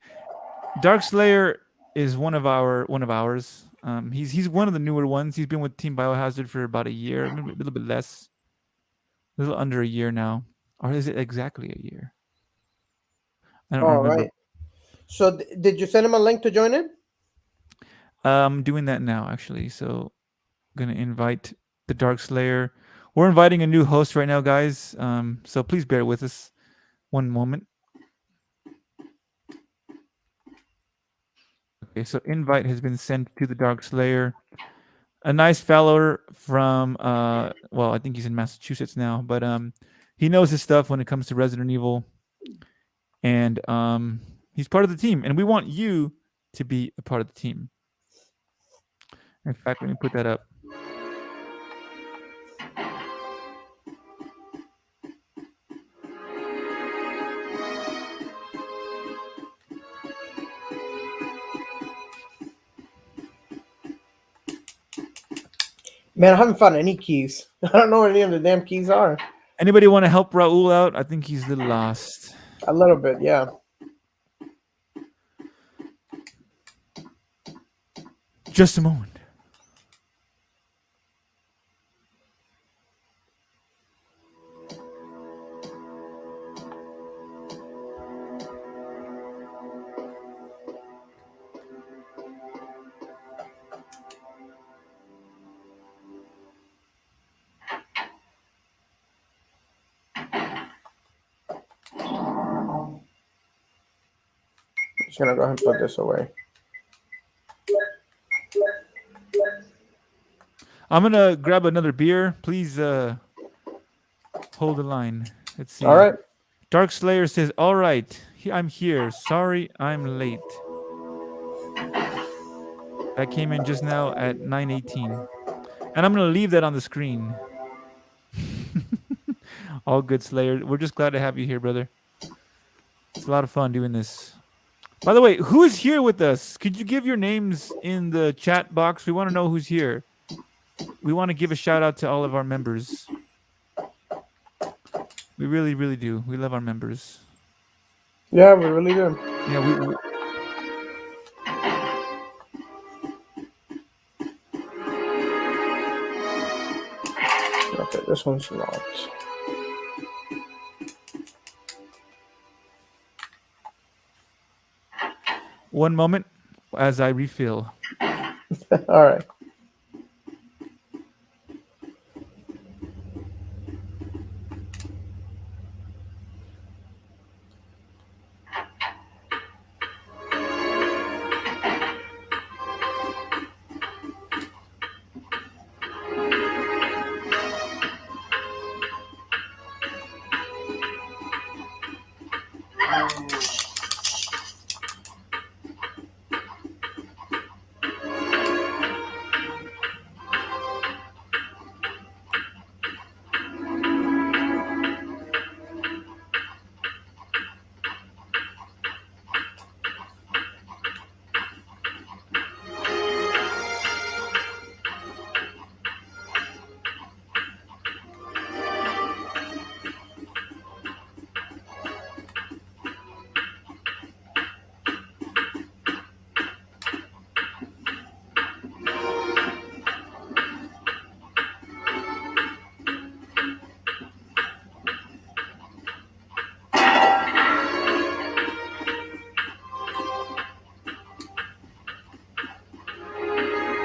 Dark Slayer is one of ours. He's one of the newer ones. He's been with Team Biohazard for about a year, a little bit less, a little under a year now, or is it exactly a year? I don't All remember. right. So did you send him a link to join in? I'm doing that now actually. So gonna invite the Dark Slayer. We're inviting a new host right now, guys. So please bear with us. One moment. Okay, so invite has been sent to the Dark Slayer. A nice fellow from well, I think he's in Massachusetts now, but he knows his stuff when it comes to Resident Evil, and he's part of the team, and we want you to be a part of the team. In fact, let me put that up. Man, I haven't found any keys. I don't know where any of the damn keys are. Anybody want to help Raul out? I think he's a little lost. A little bit, yeah. Just a moment. Just gonna go ahead and put this away. I'm gonna grab another beer. Please hold the line. Let's see. All right. Dark Slayer says, "All right, I'm here. Sorry, I'm late." That came in just now at 9:18, and I'm gonna leave that on the screen. All good, Slayer. We're just glad to have you here, brother. It's a lot of fun doing this. By the way, who is here with us? Could you give your names in the chat box? We want to know who's here. We want to give a shout out to all of our members. We really, really do. We love our members. Yeah, we really do. Yeah, we Okay, this one's locked. one moment as I refill. All right.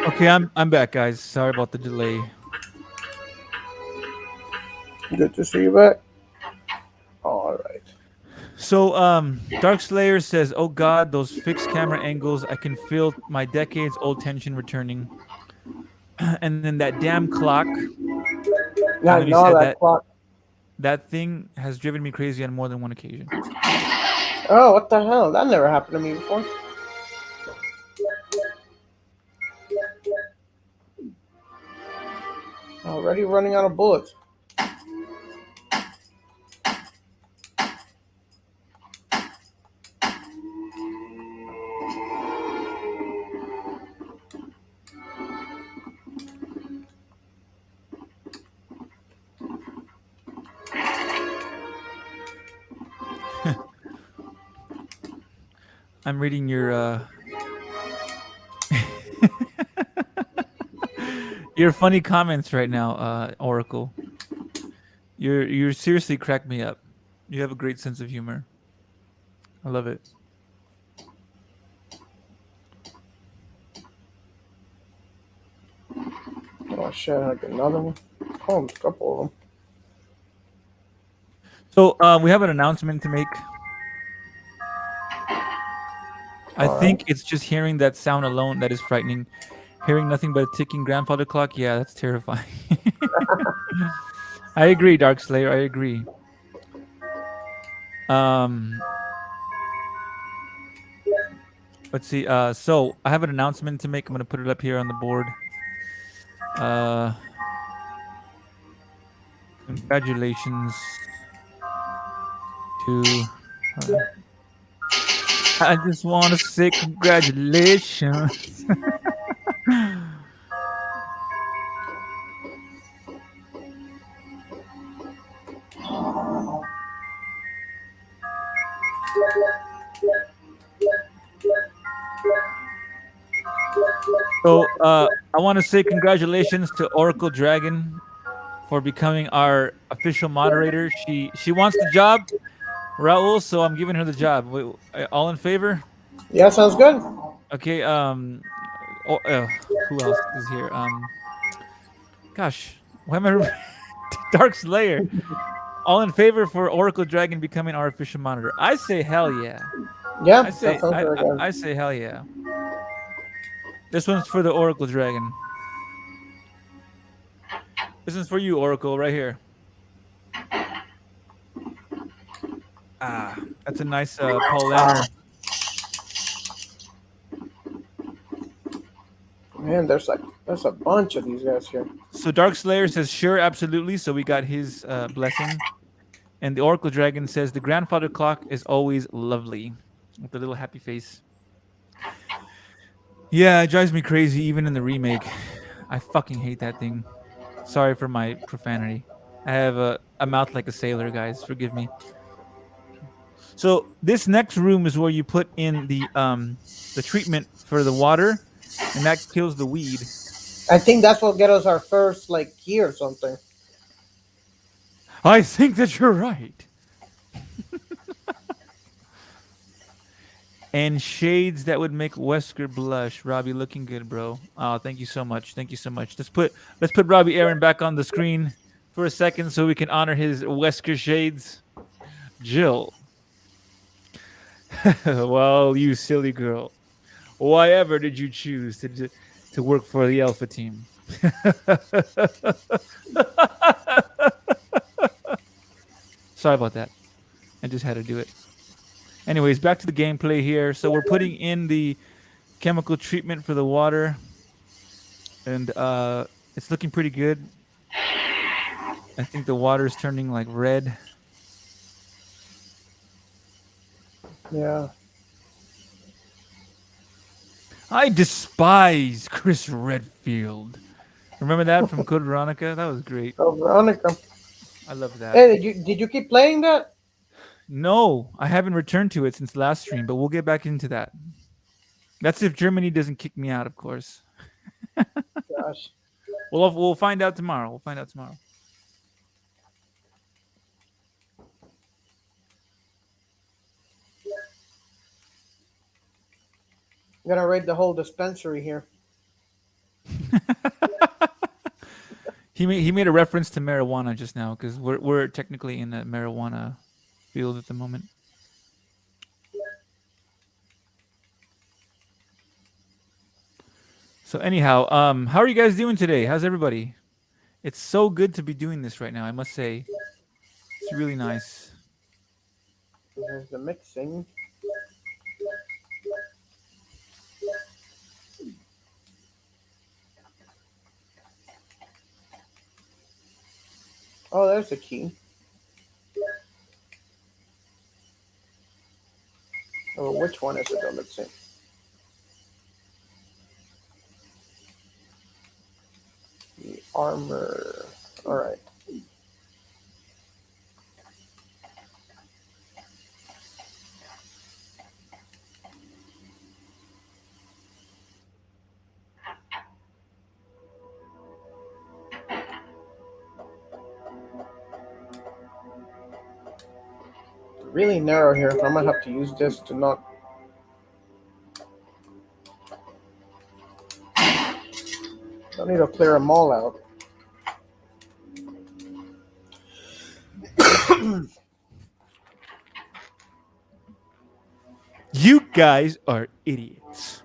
Okay, I'm back, guys. Sorry about the delay. Good to see you back. All right. So, Dark Slayer says, "Oh God, those fixed camera angles! I can feel my decades-old tension returning." And then that damn clock. Yeah, And I then he know said that clock. that thing has driven me crazy on more than one occasion. Oh, what the hell? That never happened to me before. Already running out of bullets. I'm reading your funny comments right now, Oracle. You're seriously cracked me up. You have a great sense of humor. I love it. Oh shit! I got another one. Oh, a couple of them. So we have an announcement to make. I All right. think it's just hearing that sound alone that is frightening. Hearing nothing but a ticking grandfather clock, yeah, that's terrifying. I agree, Dark Slayer. I agree. Um, let's see. So I have an announcement to make. I'm gonna put it up here on the board. Uh, congratulations to. I just want to say congratulations. So I want to say congratulations to Oracle Dragon for becoming our official moderator. She wants the job, Raul. So I'm giving her the job. All in favor? Yeah, sounds good. Okay. Oh, who else is here? Gosh, why am I Dark Slayer? All in favor for Oracle Dragon becoming our official monitor? I say hell yeah. Yeah, I that say sounds I very I, good. I say hell yeah. This one's for the Oracle Dragon. This is for you, Oracle, right here. Ah, that's a nice Paul Lanner. Man, there's a bunch of these guys here. So Dark Slayer says sure, absolutely. So we got his blessing, and the Oracle Dragon says the grandfather clock is always lovely, with the little happy face. Yeah, it drives me crazy even in the remake. I fucking hate that thing. Sorry for my profanity. I have a mouth like a sailor, guys. Forgive me. So this next room is where you put in the treatment for the water, and that kills the weed. I think that's what get us our first like key or something. I think that you're right. And shades that would make Wesker blush. Robbie, looking good, bro. Oh, thank you so much. Thank you so much. Let's put Robbie Aaron back on the screen for a second so we can honor his Wesker shades. Jill. Well, you silly girl. Why ever did you choose to work for the Alpha team? Sorry about that. I just had to do it. Anyways, back to the gameplay here. So we're putting in the chemical treatment for the water, and it's looking pretty good. I think the water is turning like red. Yeah. I despise Chris Redfield. Remember that from Code Veronica? That was great. Oh, Veronica. I love that. Hey, did you keep playing that? No, I haven't returned to it since last stream, but we'll get back into that. That's if Germany doesn't kick me out, of course. Gosh. We'll find out tomorrow. We'll find out tomorrow. I'm gonna raid the whole dispensary here. He made a reference to marijuana just now because we're technically in a marijuana field at the moment. So anyhow, how are you guys doing today? How's everybody? It's so good to be doing this right now. I must say, it's really nice. There's the mixing. Oh, there's the key. Oh, which one is it though? Let's see. The armor. All right. really narrow here. I might have to use this to not. Don't need to clear them all out. You guys are idiots.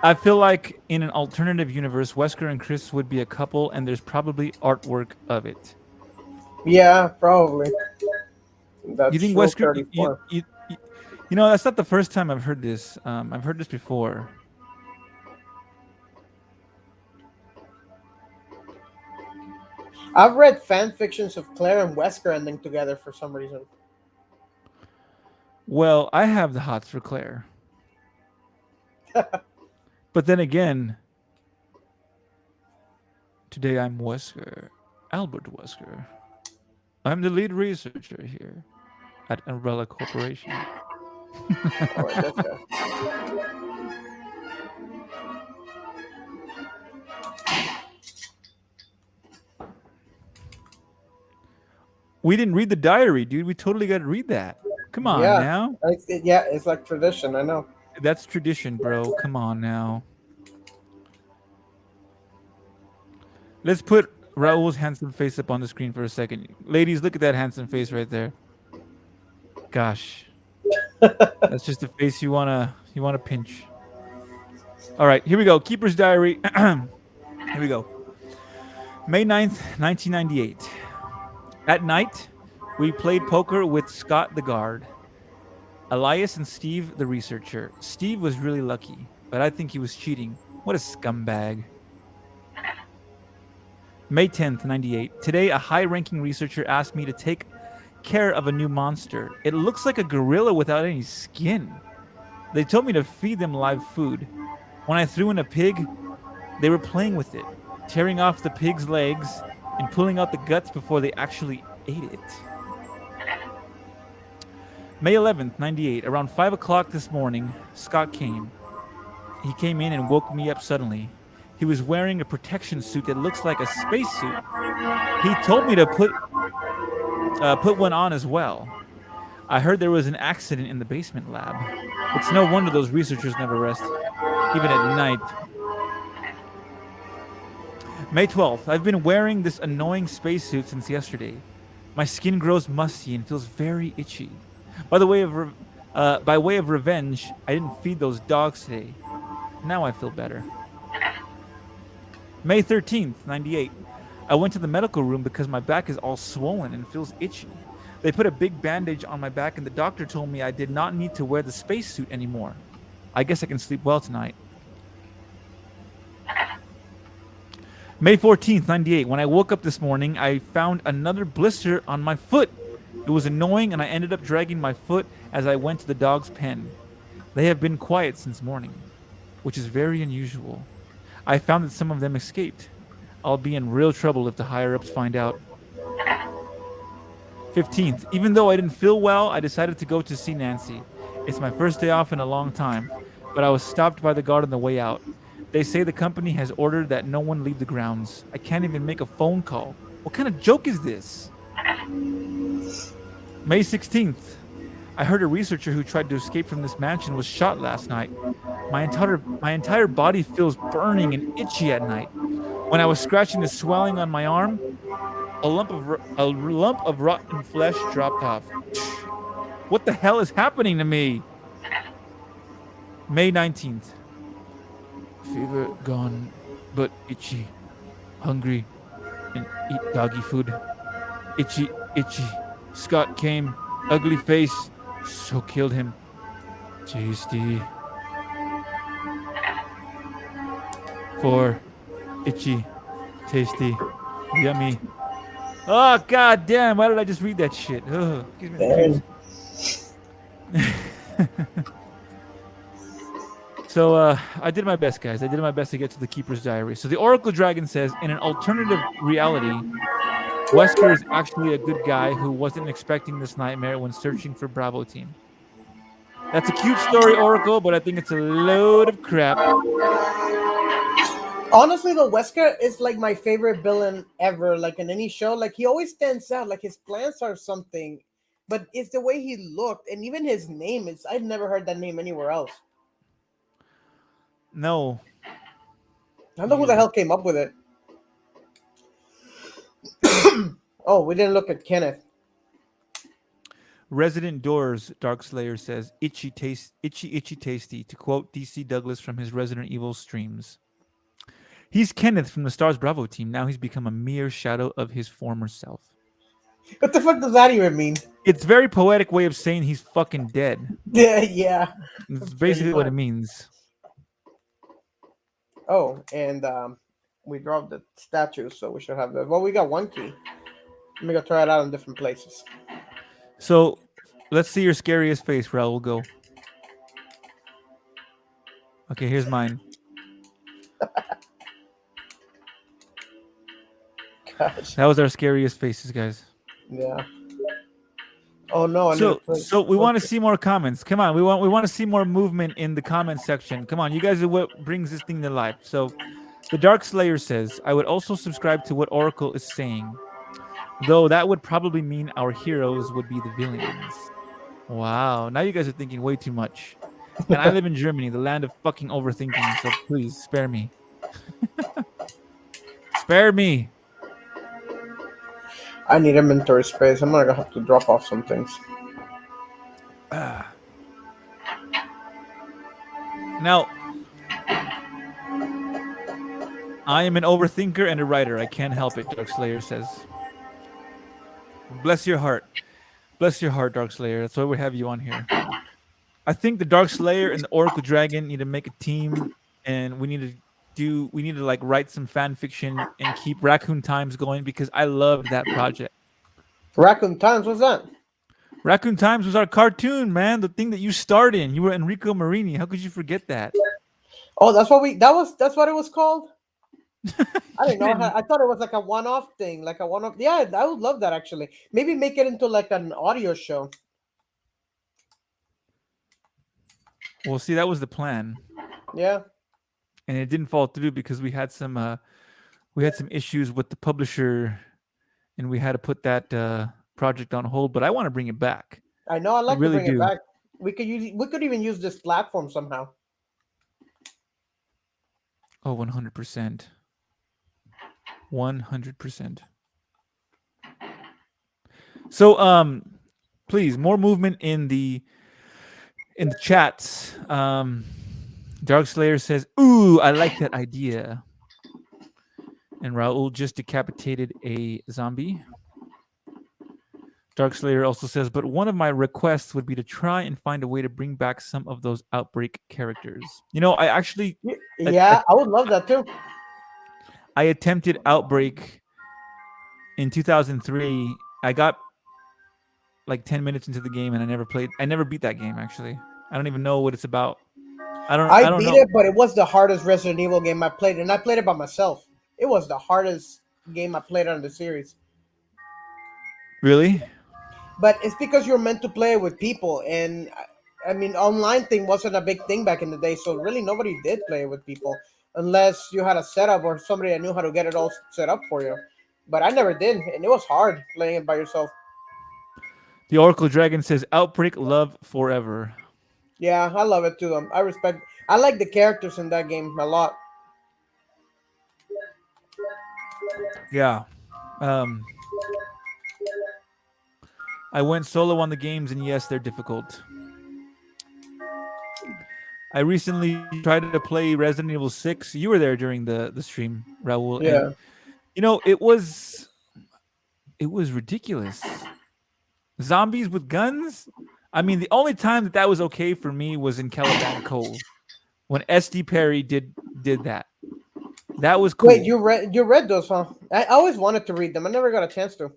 I feel like in an alternative universe, Wesker and Chris would be a couple, and there's probably artwork of it. Yeah, probably. That's You think Rule Wesker? 34. You know, that's not the first time I've heard this. I've heard this before. I've read fan fictions of Claire and Wesker ending together for some reason. Well, I have the hots for Claire. But then again, today I'm Wesker, Albert Wesker. I'm the lead researcher here at Umbrella Corporation. Oh, wait, that's good. We didn't read the diary, dude. We totally got to read that. Come on Yeah. now. It's like tradition. I know. That's tradition, bro. Come on now. Let's put Raul's handsome face up on the screen for a second. Ladies, look at that handsome face right there. Gosh. That's just a face you wanna pinch. All right, here we go. Keeper's Diary. Here we go. May 9th, 1998. At night, we played poker with Scott the guard, Elias and Steve the researcher. Steve was really lucky, but I think he was cheating. What a scumbag. May 10th, 98. Today, a high-ranking researcher asked me to take care of a new monster. It looks like a gorilla without any skin. They told me to feed them live food. When I threw in a pig, they were playing with it, tearing off the pig's legs and pulling out the guts before they actually ate it. May 11th, 98. Around 5 o'clock this morning, Scott came. He came in and woke me up suddenly. He was wearing a protection suit that looks like a spacesuit. He told me to put one on as well. I heard there was an accident in the basement lab. It's no wonder those researchers never rest, even at night. May 12th. I've been wearing this annoying spacesuit since yesterday. My skin grows musty and feels very itchy. By way of revenge, I didn't feed those dogs today. Now I feel better. May 13th, 98. I went to the medical room because my back is all swollen and feels itchy. They put a big bandage on my back and the doctor told me I did not need to wear the spacesuit anymore. I guess I can sleep well tonight. May 14th, 98. When I woke up this morning, I found another blister on my foot. It was annoying and I ended up dragging my foot as I went to the dog's pen. They have been quiet since morning, which is very unusual. I found that some of them escaped. I'll be in real trouble if the higher-ups find out. 15th. Even though I didn't feel well, I decided to go to see Nancy. It's my first day off in a long time, but I was stopped by the guard on the way out. They say the company has ordered that no one leave the grounds. I can't even make a phone call. What kind of joke is this? May 16th. I heard a researcher who tried to escape from this mansion was shot last night. My entire body feels burning and itchy at night. When I was scratching the swelling on my arm, a lump of rotten flesh dropped off. What the hell is happening to me? May 19th. Fever gone, but itchy. Hungry and eat doggy food. Itchy, itchy. Scott came. Ugly face. So killed him. Tasty. 4. Itchy. Tasty. Yummy. Oh, god damn. Why did I just read that shit? Oh, gives me the creeps. So, I did my best, guys. I did my best to get to the Keeper's Diary. So the Oracle Dragon says, in an alternative reality, Wesker is actually a good guy who wasn't expecting this nightmare when searching for Bravo Team. That's a cute story, Oracle, but I think it's a load of crap. Honestly, though, Wesker is like my favorite villain ever. Like in any show, like he always stands out. Like his plans are something, but it's the way he looked, and even his name is. I've never heard that name anywhere else. No, I don't me know who the either. hell came up with it. Oh, we didn't look at Kenneth. Resident Doors, Darkslayer says, itchy tasty, to quote DC Douglas from his Resident Evil streams. He's Kenneth from the Stars Bravo team. Now he's become a mere shadow of his former self. What the fuck does that even mean? It's a very poetic way of saying he's fucking dead. Yeah, yeah. It's Pretty basically what it much. means. Oh, and we dropped the statue, so we should have the. Well, we got one key. Let me go try it out in different places. So let's see your scariest face, Raul. Go. Okay, here's mine. Gosh. That was our scariest faces, guys. Yeah. Oh no, I need to So, play. so we want to see more comments. Come on, we want to see more movement in the comment section. Come on, you guys are what brings this thing to life. So, the Dark Slayer says, "I would also subscribe to what Oracle is saying, though that would probably mean our heroes would be the villains." Wow, now you guys are thinking way too much. And I live in Germany, the land of fucking overthinking. So please spare me. Spare me. I need inventory space. I'm gonna have to drop off some things. Now, I am an overthinker and a writer. I can't help it, Darkslayer says. Bless your heart. Bless your heart, Darkslayer. That's why we have you on here. I think the Darkslayer and the Oracle Dragon need to make a team, and we need to like write some fan fiction and keep Raccoon Times going, because I loved that project. Raccoon Times, what's that? Raccoon Times was our cartoon, man. The thing that you starred in. You were Enrico Marini. How could you forget that? Oh, that's what that's what it was called? I didn't know. I thought it was like a one-off thing, like a one-off. Yeah, I would love that actually. Maybe make it into like an audio show. Well, see, that was the plan, Yeah. and it didn't fall through because we had some issues with the publisher, and we had to put that project on hold. But I want to bring it back. I know. I'd like to really bring it do. back. We could even use this platform somehow. Oh, 100%. 100%. So, please, more movement in the chats. Darkslayer says, "Ooh, I like that idea." And Raul just decapitated a zombie. Darkslayer also says, "But one of my requests would be to try and find a way to bring back some of those Outbreak characters." You know, I actually Yeah, I would love that too. I attempted Outbreak in 2003. I got like 10 minutes into the game and I never beat that game actually. I don't even know what it's about. I I don't beat know. it, but it was the hardest Resident Evil game I played, and I played it by myself. It was the hardest game I played on the series. Really? But it's because you're meant to play it with people, and I mean, online thing wasn't a big thing back in the day, so really nobody did play it with people unless you had a setup or somebody that knew how to get it all set up for you. But I never did, and it was hard playing it by yourself. The Oracle Dragon says, "Outbreak love forever." Yeah, I love it too. I like the characters in that game a lot. Yeah. I went solo on the games, and yes, they're difficult. I recently tried to play Resident Evil 6. You were there during the stream, Raul. Yeah. And you know, it was ridiculous. Zombies with guns? I mean, the only time that was okay for me was in Caliban Cove when SD Perry did that. That was cool. Wait, you read those, huh? I always wanted to read them. I never got a chance to.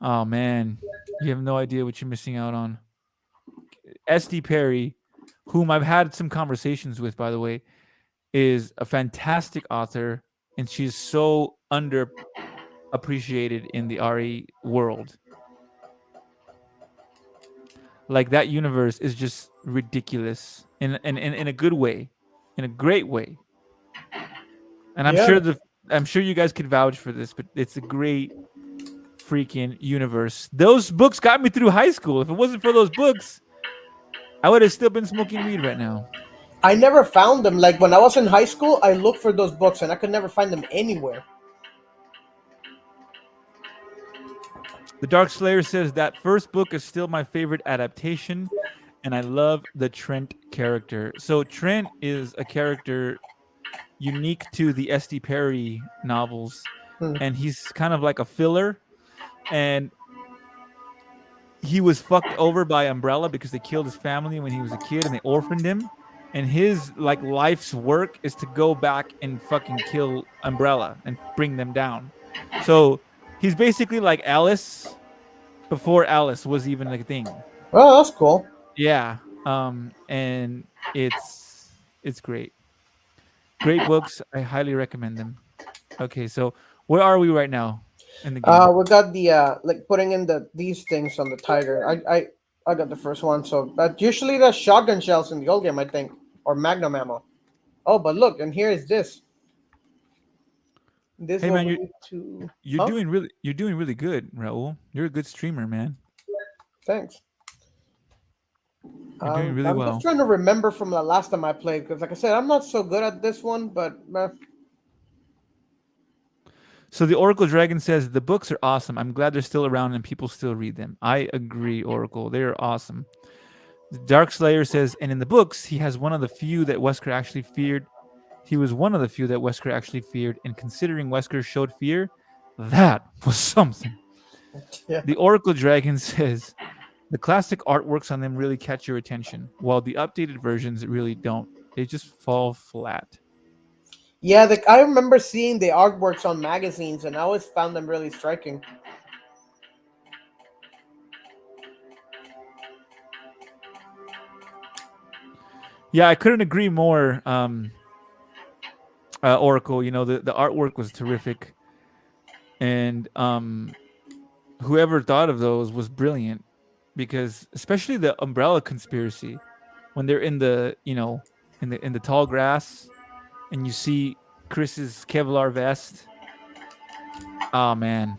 Oh man, you have no idea what you're missing out on. SD Perry, whom I've had some conversations with, by the way, is a fantastic author, and she's so underappreciated in the RE world. Like, that universe is just ridiculous in a good way, in a great way. And Yeah, I'm sure you guys could vouch for this, but it's a great freaking universe. Those books got me through high school. If it wasn't for those books, I would have still been smoking weed right now. I never found them. Like when I was in high school, I looked for those books and I could never find them anywhere. The Dark Slayer says that first book is still my favorite adaptation, and I love the Trent character. So Trent is a character unique to the S.D. Perry novels, Hmm. and he's kind of like a filler. And he was fucked over by Umbrella because they killed his family when he was a kid and they orphaned him. And his like life's work is to go back and fucking kill Umbrella and bring them down. So he's basically like Alice before Alice was even a thing. Oh, that's cool. Yeah. And it's great. Great books. I highly recommend them. Okay, so where are we right now in the game? We got the like putting in these things on the tiger. I got the first one. So but usually that's shotgun shells in the old game, I think, or magnum ammo. Oh, but look, and here is this. This Hey one man, we you need to. you're Huh? doing really good, Raul. You're a good streamer, man. Thanks. You're doing really I'm just well. trying to remember from the last time I played because, like I said, I'm not so good at this one. But So the Oracle Dragon says the books are awesome. I'm glad they're still around and people still read them. I agree, Oracle. They're awesome. The Dark Slayer says, and in the books, he has one of the few that Wesker actually feared. He was one of the few that Wesker actually feared, and considering Wesker showed fear, that was something. yeah, The Oracle Dragon says the classic artworks on them really catch your attention, while the updated versions really don't. They just fall flat. yeah. I remember seeing the artworks on magazines, and I always found them really striking. Yeah, I couldn't agree more. Oracle, the artwork was terrific, and whoever thought of those was brilliant, because especially the Umbrella conspiracy, when they're in the in the tall grass, and you see Chris's Kevlar vest. Oh man,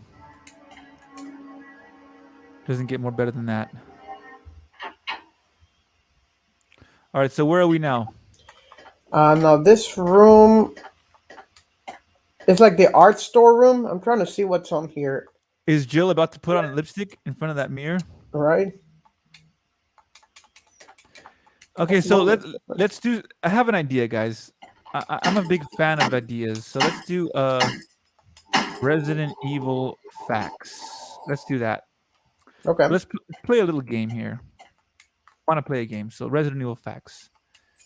doesn't get more better than that. All right, so where are we now? Now this room is like the art store room. I'm trying to see what's on here. Is Jill about to put on a lipstick in front of that mirror? Right? Okay, That's so not let's do. I have an idea, guys. I'm a big fan of ideas, so let's do Resident Evil facts. Let's do that. okay. Let's play a little game here. I want to play a game, so Resident Evil facts.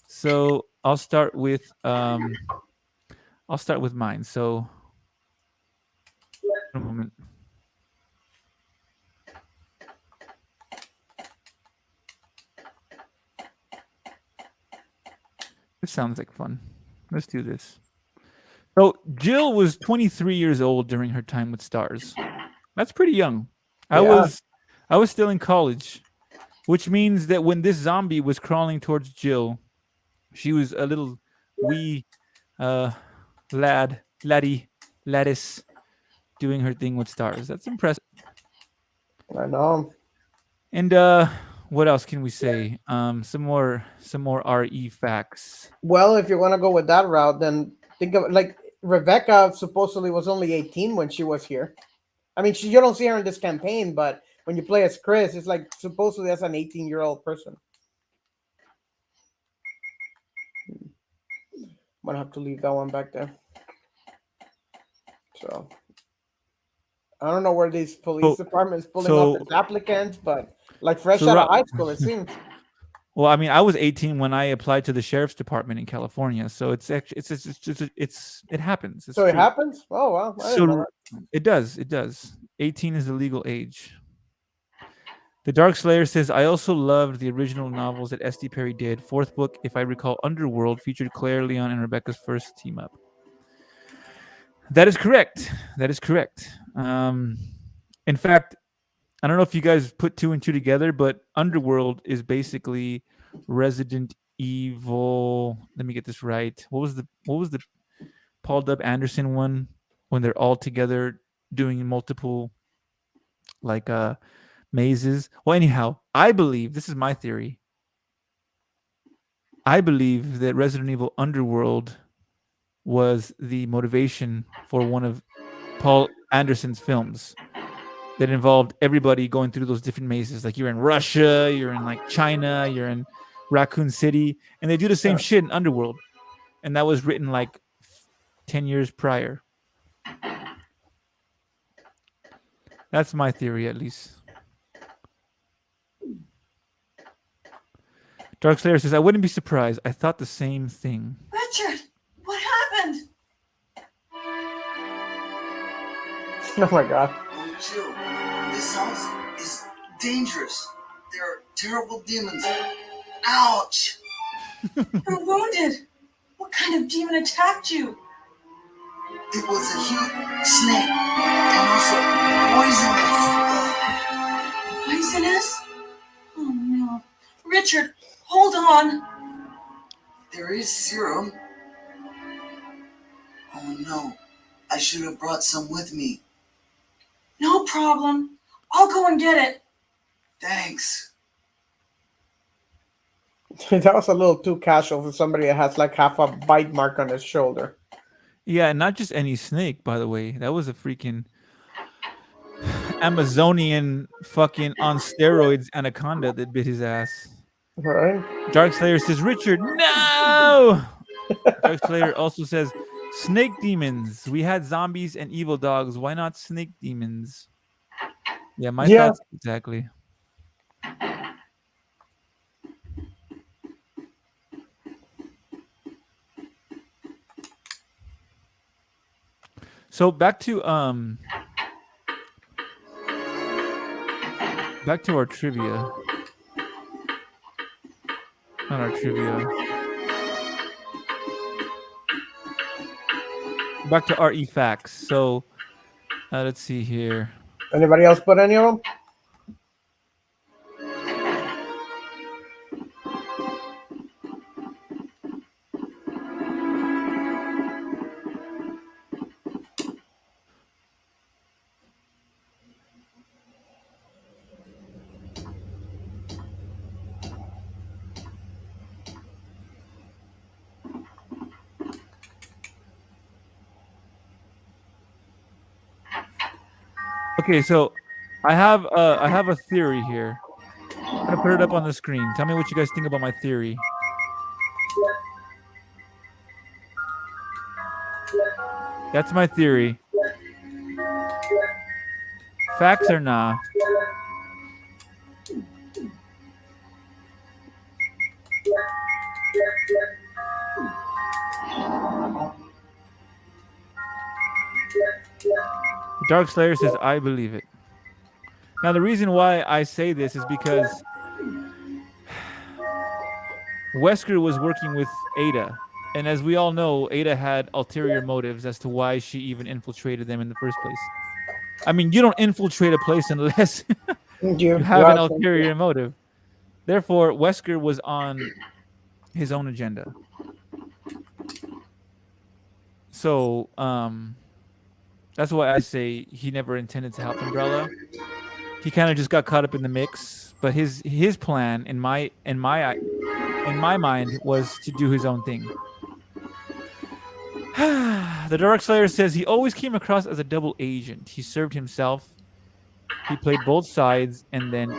So I'll start with mine. So a moment. This sounds like fun. Let's do this. So Jill was 23 years old during her time with Stars. That's pretty young. I Yeah. was still in college, which means that when this zombie was crawling towards Jill, she was a little wee lattice doing her thing with Stars. That's impressive. I know. And what else can we say? Some more RE facts. Well, if you want to go with that route, then think of like Rebecca supposedly was only 18 when she was here. I mean, you don't see her in this campaign, but when you play as Chris, it's like supposedly as an 18-year-old person. I'm gonna have to leave that one back there. So I don't know where these police departments pulling up as applicants, but like fresh out of high school, it seems. Well, I mean, I was 18 when I applied to the sheriff's department in California, so it's actually it happens. It's So it true. happens? Oh wow. I didn't know So it does. 18 is the legal age. The Dark Slayer says, I also loved the original novels that S.D. Perry did. Fourth book, if I recall, Underworld featured Claire, Leon, and Rebecca's first team up. That is correct. In fact, I don't know if you guys put two and two together, but Underworld is basically Resident Evil. Let me get this right. What was the Paul W. Anderson one when they're all together doing multiple like mazes. Well, anyhow, I believe this is my theory. I believe that Resident Evil Underworld was the motivation for one of Paul Anderson's films that involved everybody going through those different mazes. Like you're in Russia, you're in like China, you're in Raccoon City, and they do the same shit in Underworld. And that was written like 10 years prior. That's my theory, at least. Dark Slayer says, I wouldn't be surprised. I thought the same thing. Richard, what happened? Oh my god. Oh, Jill, this house is dangerous. There are terrible demons. Ouch! You're wounded. What kind of demon attacked you? It was a huge snake and also poisonous. Poisonous? Oh no. Richard, hold on. There is serum. Oh no, I should have brought some with me. No problem. I'll go and get it. Thanks. That was a little too casual for somebody that has like half a bite mark on his shoulder. Yeah, not just any snake, by the way. That was a freaking Amazonian fucking on steroids anaconda that bit his ass. Right? Dark Slayer says, Richard, no! Dark Slayer also says, snake demons. We had zombies and evil dogs. Why not snake demons? Yeah, my thoughts exactly. So back to our trivia. Not our trivia. Back to RE facts. So let's see here. Anybody else put any of them? Okay, so I have a theory here. I'm gonna put it up on the screen. Tell me what you guys think about my theory. That's my theory. Facts or nah? Dark Slayer says, I believe it. Now, the reason why I say this is because Wesker was working with Ada. And as we all know, Ada had ulterior motives as to why she even infiltrated them in the first place. I mean, you don't infiltrate a place unless you have an ulterior motive. Therefore, Wesker was on his own agenda. So, that's why I say he never intended to help Umbrella. He kind of just got caught up in the mix. But his plan, in my mind, was to do his own thing. The Dark Slayer says he always came across as a double agent. He served himself. He played both sides, and then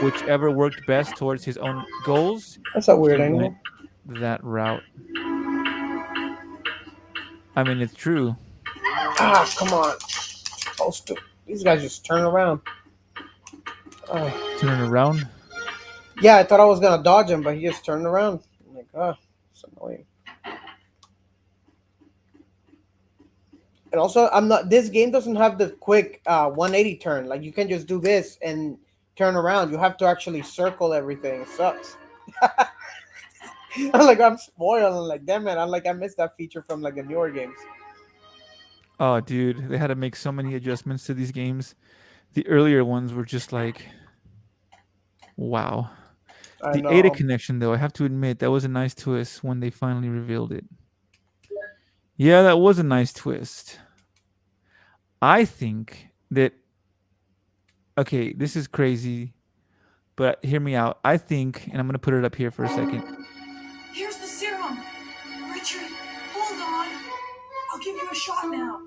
whichever worked best towards his own goals. That's a weird angle. That route. I mean, it's true. Ah, come on. Supposed to. These guys just turn around. Turn around? Yeah, I thought I was going to dodge him, but he just turned around. I'm like, it's annoying. And also, this game doesn't have the quick 180 turn. Like, you can just do this and turn around. You have to actually circle everything. It sucks. I'm spoiled. I'm like, damn it. I missed that feature from like the newer games. Oh, dude, they had to make so many adjustments to these games. The earlier ones were just like, wow. The Ada connection, though, I have to admit, that was a nice twist when they finally revealed it. Yeah, that was a nice twist. I think that okay, this is crazy, but hear me out. I think, and I'm gonna put it up here for a second. Here's the serum. Richard, hold on. I'll give you a shot now.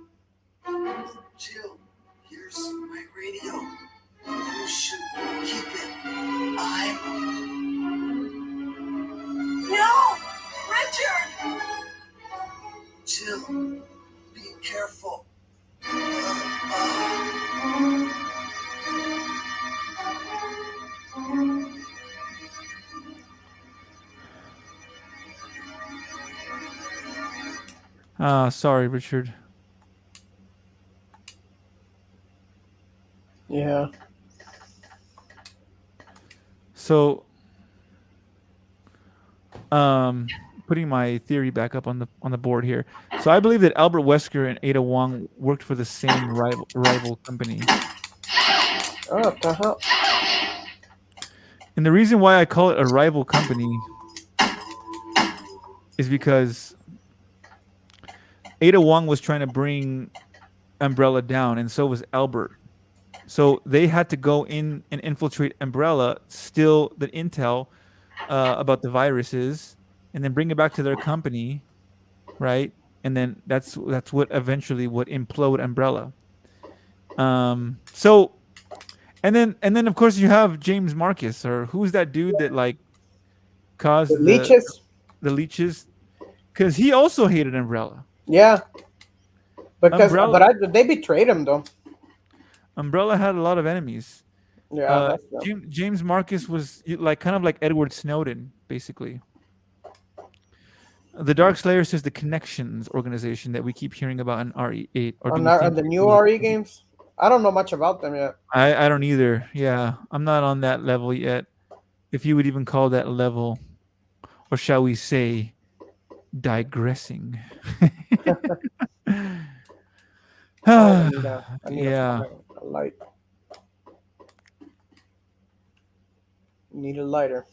Jill, here's my radio. You should keep it. No! Richard! Jill, be careful. Ah, sorry, Richard. Yeah. So, putting my theory back up on the board here. So I believe that Albert Wesker and Ada Wong worked for the same rival company. Oh, what the hell? And the reason why I call it a rival company is because Ada Wong was trying to bring Umbrella down, and so was Albert. So they had to go in and infiltrate Umbrella, steal the intel about the viruses, and then bring it back to their company, right? And then that's what eventually would implode Umbrella. So and then of course you have James Marcus, or who's that dude that like caused The leeches? the leeches, because he also hated Umbrella. Yeah. Because Umbrella, they betrayed him though. Umbrella had a lot of enemies. Yeah, that's true. James Marcus was like kind of like Edward Snowden, basically. The Dark Slayer says the Connections organization that we keep hearing about in RE8, or do we On think the new RE games, I don't know much about them yet. I don't either. Yeah, I'm not on that level yet, if you would even call that level, or shall we say, digressing. I need Yeah. a light. Need a lighter.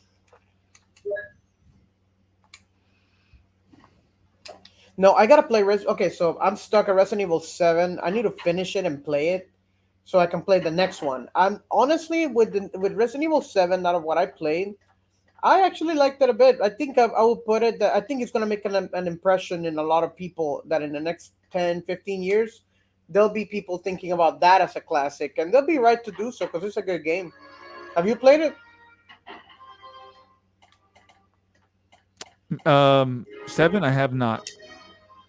No, I gotta play Okay, so I'm stuck at Resident Evil 7. I need to finish it and play it so I can play the next one. I'm honestly with Resident Evil 7, out of what I played, I actually liked it a bit. I think I will put it that I think it's gonna make an impression in a lot of people that in the next 10, 15 years, there'll be people thinking about that as a classic, and they'll be right to do so because it's a good game. Have you played it? 7, I have not.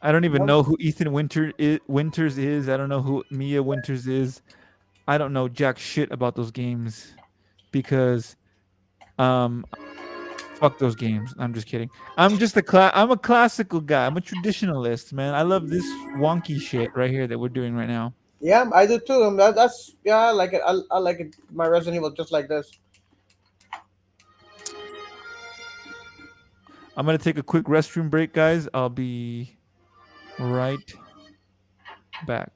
I don't even know who Ethan Winters is. I don't know who Mia Winters is. I don't know jack shit about those games because fuck those games. I'm just kidding. I'm just I'm a classical guy. I'm a traditionalist, man. I love this wonky shit right here that we're doing right now. Yeah, I do too. That's yeah, I like it. I like it. My Resident Evil just like this. I'm gonna take a quick restroom break, guys. I'll be right back.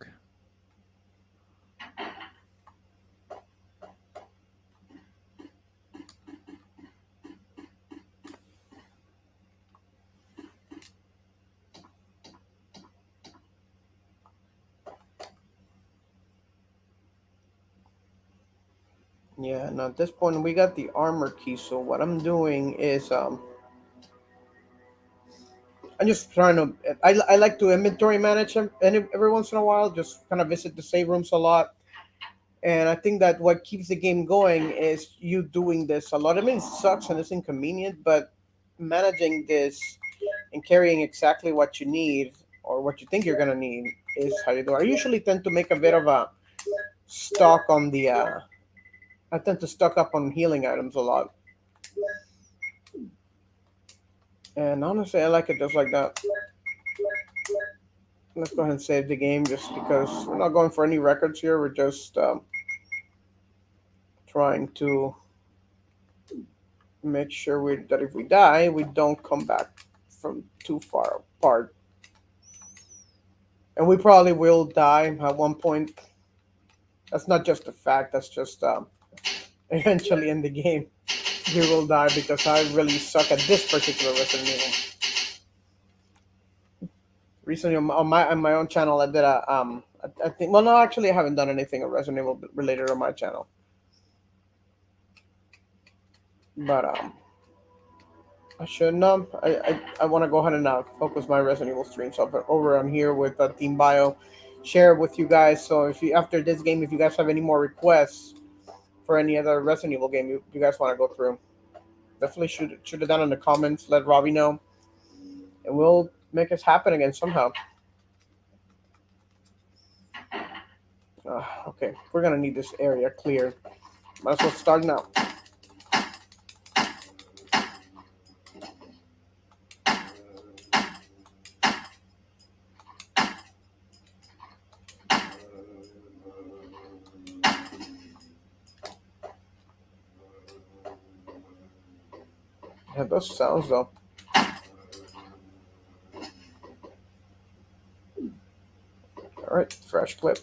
Yeah, and at this point we got the armor key. So what I'm doing is I'm just trying to. I like to inventory manage them every once in a while. Just kind of visit the save rooms a lot, and I think that what keeps the game going is you doing this a lot. I mean, it sucks and it's inconvenient, but managing this and carrying exactly what you need or what you think you're gonna need is how you do. I usually tend to make a bit of a stock on the. I tend to stock up on healing items a lot. And honestly, I like it just like that. Let's go ahead and save the game just because we're not going for any records here. We're just trying to make sure that if we die, we don't come back from too far apart. And we probably will die at one point. That's not just a fact. That's just eventually in the game, you will die because I really suck at this particular Resident Evil. recently on my own channel. I did I think, well, no, actually I haven't done anything Resident Evil related on my channel, but I should know. I want to go ahead and focus my Resident Evil streams over on here with Team Bio, share it with you guys. So if you, after this game, if you guys have any more requests for any other Resident Evil game you guys want to go through, definitely shoot it down in the comments. Let Robbie know, and we'll make this happen again somehow. Okay, we're gonna need this area clear. Might as well start now. Yeah, those sounds though. All right, fresh clip.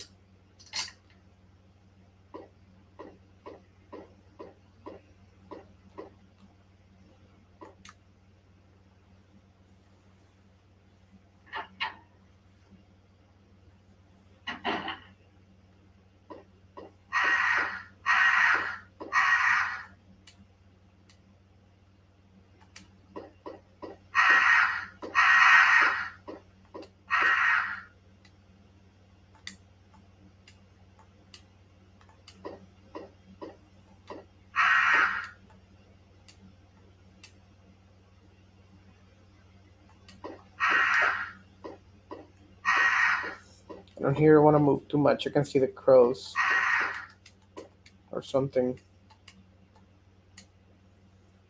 I don't hear want to move too much. I can see the crows or something.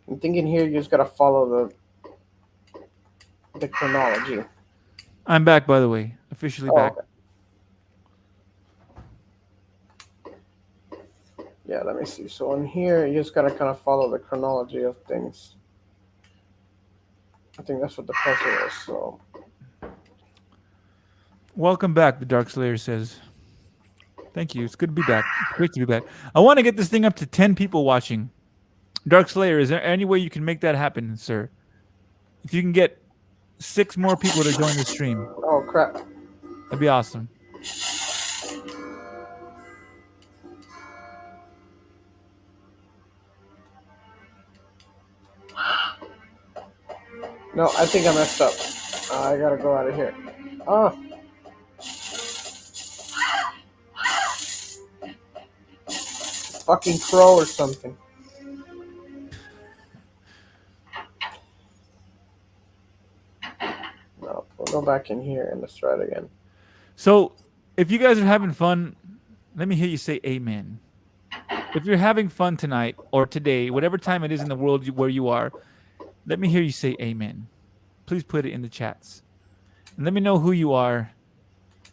I'm thinking here you just gotta follow the chronology. I'm back, by the way, officially back. Okay. Yeah, let me see. So in here, you just gotta kind of follow the chronology of things. I think that's what the puzzle is. So. Welcome back, the Dark Slayer says. Thank you. It's good to be back. It's great to be back. I want to get this thing up to 10 people watching. Dark Slayer, is there any way you can make that happen, sir? If you can get 6 more people to join the stream. Oh, crap. That'd be awesome. No, I think I messed up. I gotta go out of here. Oh. Fucking crow or something. No, we'll go back in here and let's try it again. So, if you guys are having fun, let me hear you say amen. If you're having fun tonight or today, whatever time it is in the world where you are, let me hear you say amen. Please put it in the chats. And let me know who you are,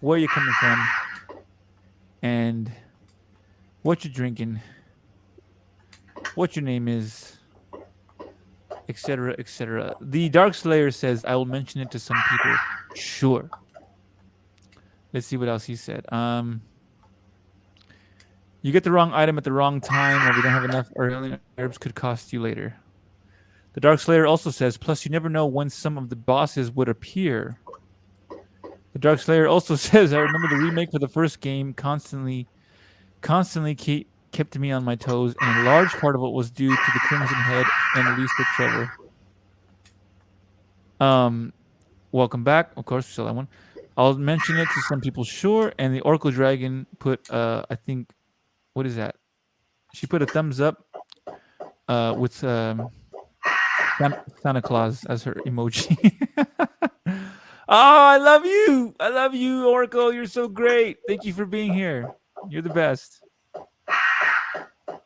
where you're coming from, and what you're drinking, what your name is, etc., etc. The Dark Slayer says, I will mention it to some people. Sure. Let's see what else he said. You get the wrong item at the wrong time, or we don't have enough herbs could cost you later. The Dark Slayer also says, plus you never know when some of the bosses would appear. The Dark Slayer also says, I remember the remake for the first game constantly kept me on my toes, and a large part of it was due to the Crimson Head and Lisa Trevor. Welcome back. Of course, we saw that one. I'll mention it to some people, sure. And the Oracle Dragon put, I think, what is that? She put a thumbs up with Santa Claus as her emoji. Oh, I love you. I love you, Oracle. You're so great. Thank you for being here. You're the best.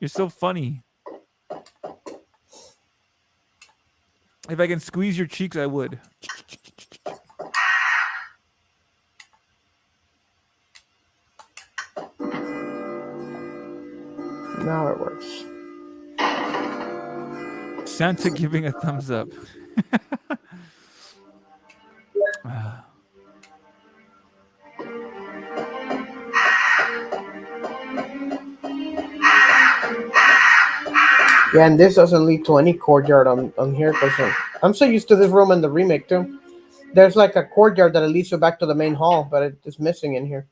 You're so funny. If I can squeeze your cheeks, I would. Now it works. Santa giving a thumbs up. Yeah, and this doesn't lead to any courtyard on here because I'm so used to this room in the remake too. There's like a courtyard that leads you back to the main hall, but it's missing in here.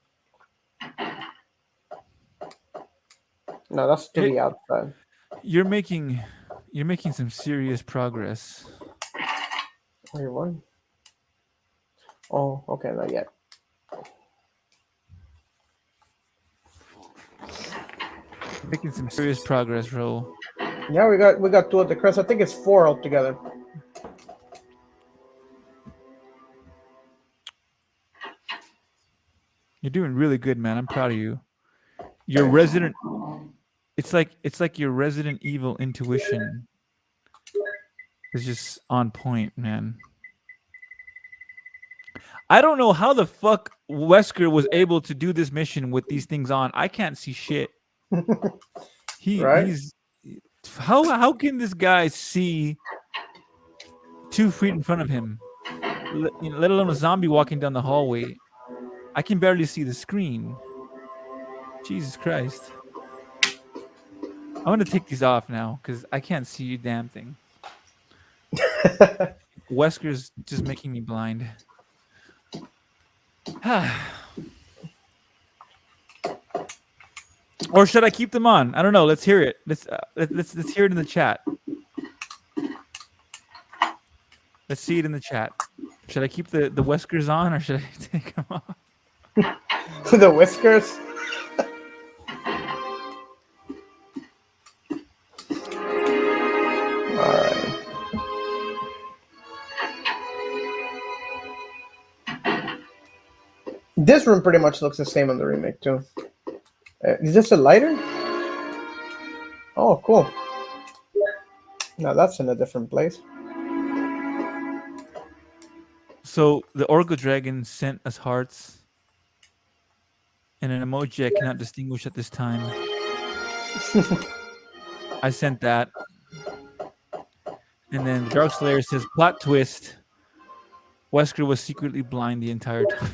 No, that's to the outside. You're making some serious progress. Wait, what? Oh, okay, not yet. Making some serious progress, Ro. Yeah, we got 2 at the crest. I think it's 4 altogether. You're doing really good, man. I'm proud of you. Your resident it's like your Resident Evil intuition is just on point, man. I don't know how the fuck Wesker was able to do this mission with these things on. I can't see shit. Right? He's how can this guy see 2 feet in front of him? Let alone a zombie walking down the hallway. I can barely see the screen. Jesus Christ. I'm gonna take these off now because I can't see you damn thing. Wesker's just making me blind. Or should I keep them on? I don't know. Let's hear it. Let's hear it in the chat. Let's see it in the chat. Should I keep the Weskers on or should I take them off? The whiskers. All right. This room pretty much looks the same on the remake too. Is this a lighter? Oh, cool. Now that's in a different place. So the Orgo Dragon sent us hearts and an emoji I cannot distinguish at this time. I sent that. And then Dark Slayer says, plot twist. Wesker was secretly blind the entire time.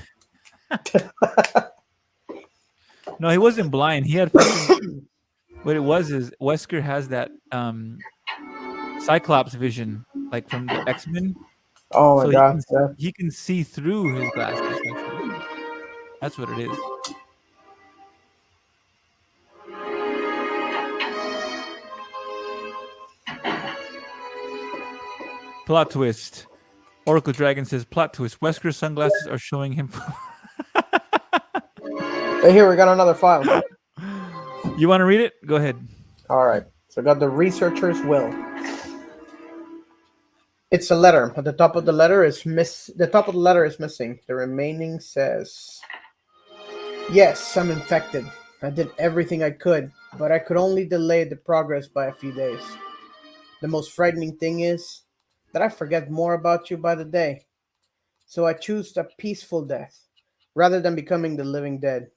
No, he wasn't blind. He had fucking... What it was is Wesker has that Cyclops vision, like from the X-Men. Oh my god. He can see through his glasses. Actually. That's what it is. Plot twist. Oracle Dragon says, plot twist. Wesker's sunglasses are showing him. Hey, here, we got another file. You want to read it? Go ahead. All right. So I got the researcher's will. It's a letter, but the top of the letter is missing. The remaining says, yes, I'm infected. I did everything I could, but I could only delay the progress by a few days. The most frightening thing is that I forget more about you by the day. So I choose a peaceful death rather than becoming the living dead.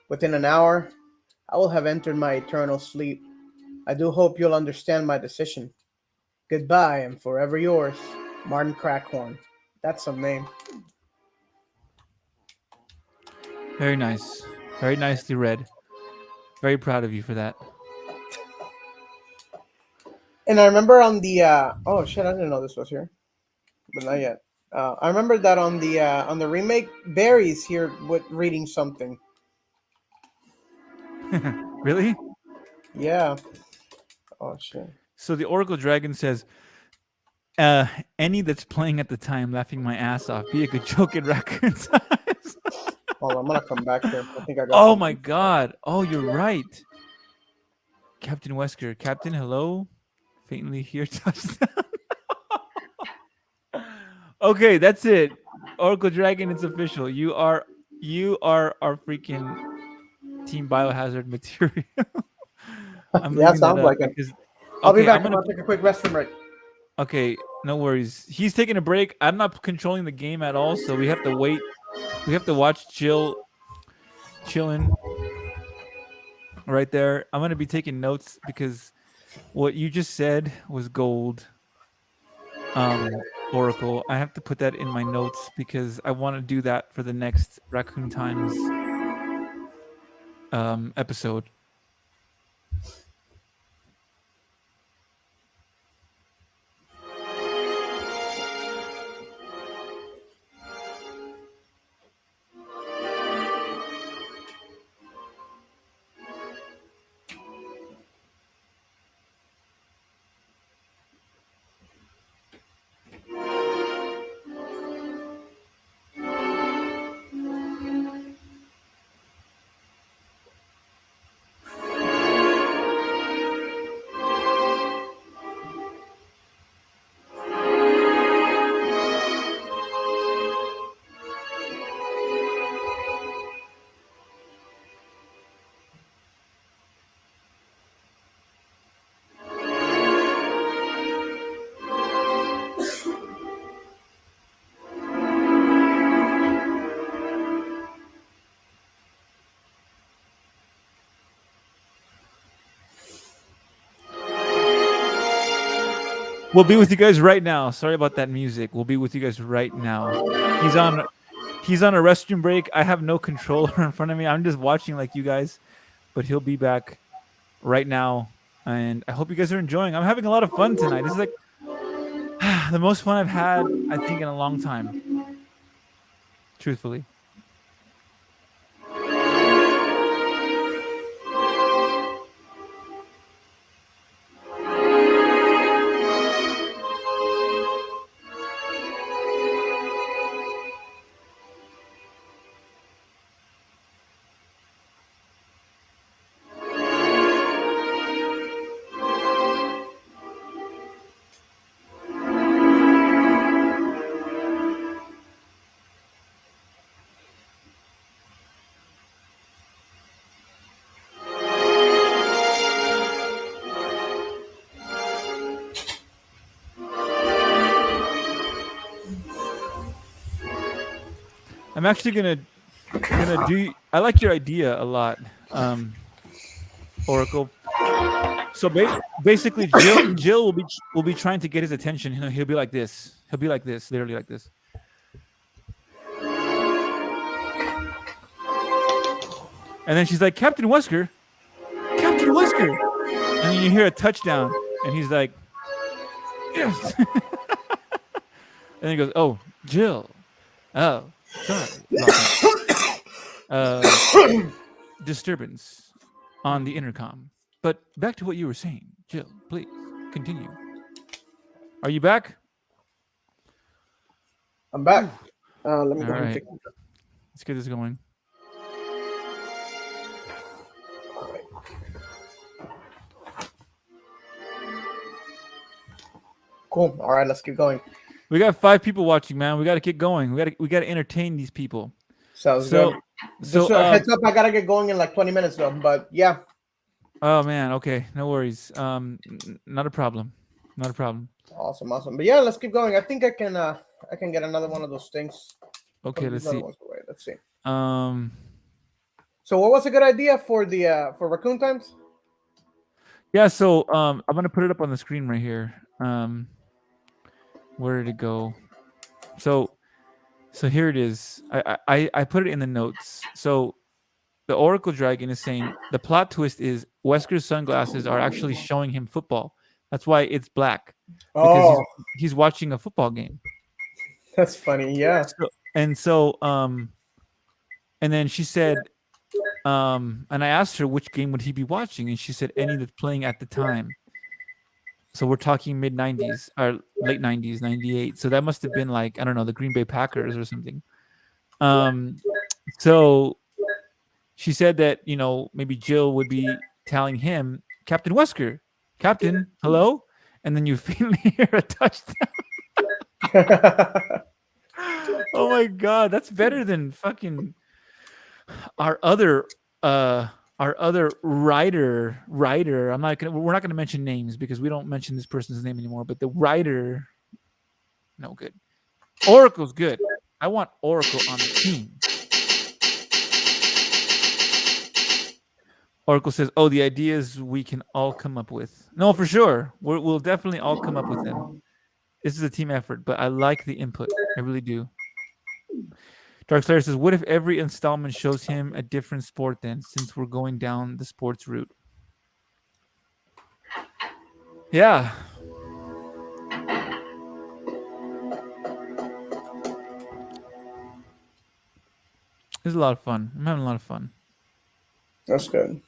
Within an hour, I will have entered my eternal sleep. I do hope you'll understand my decision. Goodbye and forever yours, Martin Crackhorn. That's some name. Very nice. Very nicely read. Very proud of you for that. And I remember on the oh shit, I didn't know this was here, but not yet. I remember that on the remake, Barry's here with reading something. Really? Yeah. Oh shit. So the Oracle Dragon says, any that's playing at the time laughing my ass off. Be a good joke in raccoon size. Hold on, I'm gonna come back here. I think I got Oh something. my god. Oh, you're right. Captain Wesker. Captain, hello. Faintly here. Touchdown. Okay, that's it. Oracle Dragon, it's official. You are our freaking Team Biohazard material. I'm Yeah, leaving sounds that up like it. because I'll be okay, back. I'm gonna take a quick restroom break. Okay, no worries. He's taking a break. I'm not controlling the game at all, so we have to wait. We have to watch chilling right there. I'm gonna be taking notes because what you just said was gold. Oracle. I have to put that in my notes because I want to do that for the next Raccoon Times episode. We'll be with you guys right now. Sorry about that music. We'll be with you guys right now. He's on a restroom break. I have no controller in front of me. I'm just watching like you guys, but he'll be back right now. And I hope you guys are enjoying. I'm having a lot of fun tonight. This is like the most fun I've had, I think, in a long time. Truthfully. I'm actually gonna do. I like your idea a lot, Oracle. So basically, Jill will be trying to get his attention. He'll be like this. He'll be like this, literally like this. And then she's like, Captain Wesker, Captain Wesker. And then you hear a touchdown, and he's like, yes. And then he goes, oh, Jill. Oh, sorry. Disturbance on the intercom. But back to what you were saying. Jill, please continue. Are you back? I'm back. Let me All go ahead and right. fix it. Let's get this going. Cool. All right, let's keep going. We got 5 people watching, man. We got to get going. We got to entertain these people. Sounds So, good. so Just a heads up, I gotta get going in like 20 minutes though. But yeah. Oh man, okay, no worries. Not a problem. Not a problem. Awesome. But yeah, let's keep going. I think I can get another one of those things. Okay, let's see. Let's see. So what was a good idea for the for raccoon times? yeah, so I'm gonna put it up on the screen right here. Where did it go? So here it is. I put it in the notes. So the Oracle Dragon is saying the plot twist is Wesker's sunglasses are actually showing him football. That's why it's black. Because he's watching a football game. That's funny, yeah. And then she said, and I asked her which game would he be watching, and she said any that's playing at the time. So we're talking mid 90s or late 90s, 98. So that must have been like, I don't know, the Green Bay Packers or something. So she said that, maybe Jill would be telling him, Captain Wesker, Captain, hello? And then you faintly hear a touchdown. Oh my God, that's better than fucking our other writer. We're not gonna mention names because we don't mention this person's name anymore. But the writer, no good. Oracle's good. I want Oracle on the team. Oracle says, "Oh, the ideas we can all come up with." No, for sure, we'll definitely all come up with them. This is a team effort, but I like the input. I really do. Dark Slayer says, what if every installment shows him a different sport then, since we're going down the sports route? Yeah. It's a lot of fun. I'm having a lot of fun. That's good.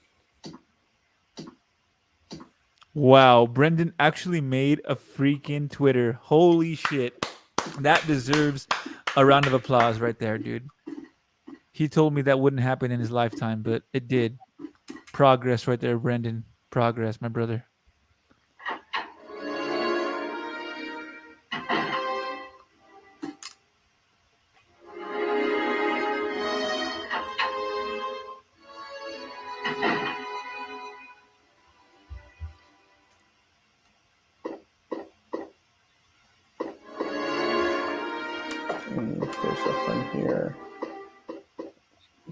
Wow. Brendan actually made a freaking Twitter. Holy shit. That deserves a round of applause right there, dude. He told me that wouldn't happen in his lifetime, but it did. Progress right there, Brendan. Progress, my brother. There's a fun here.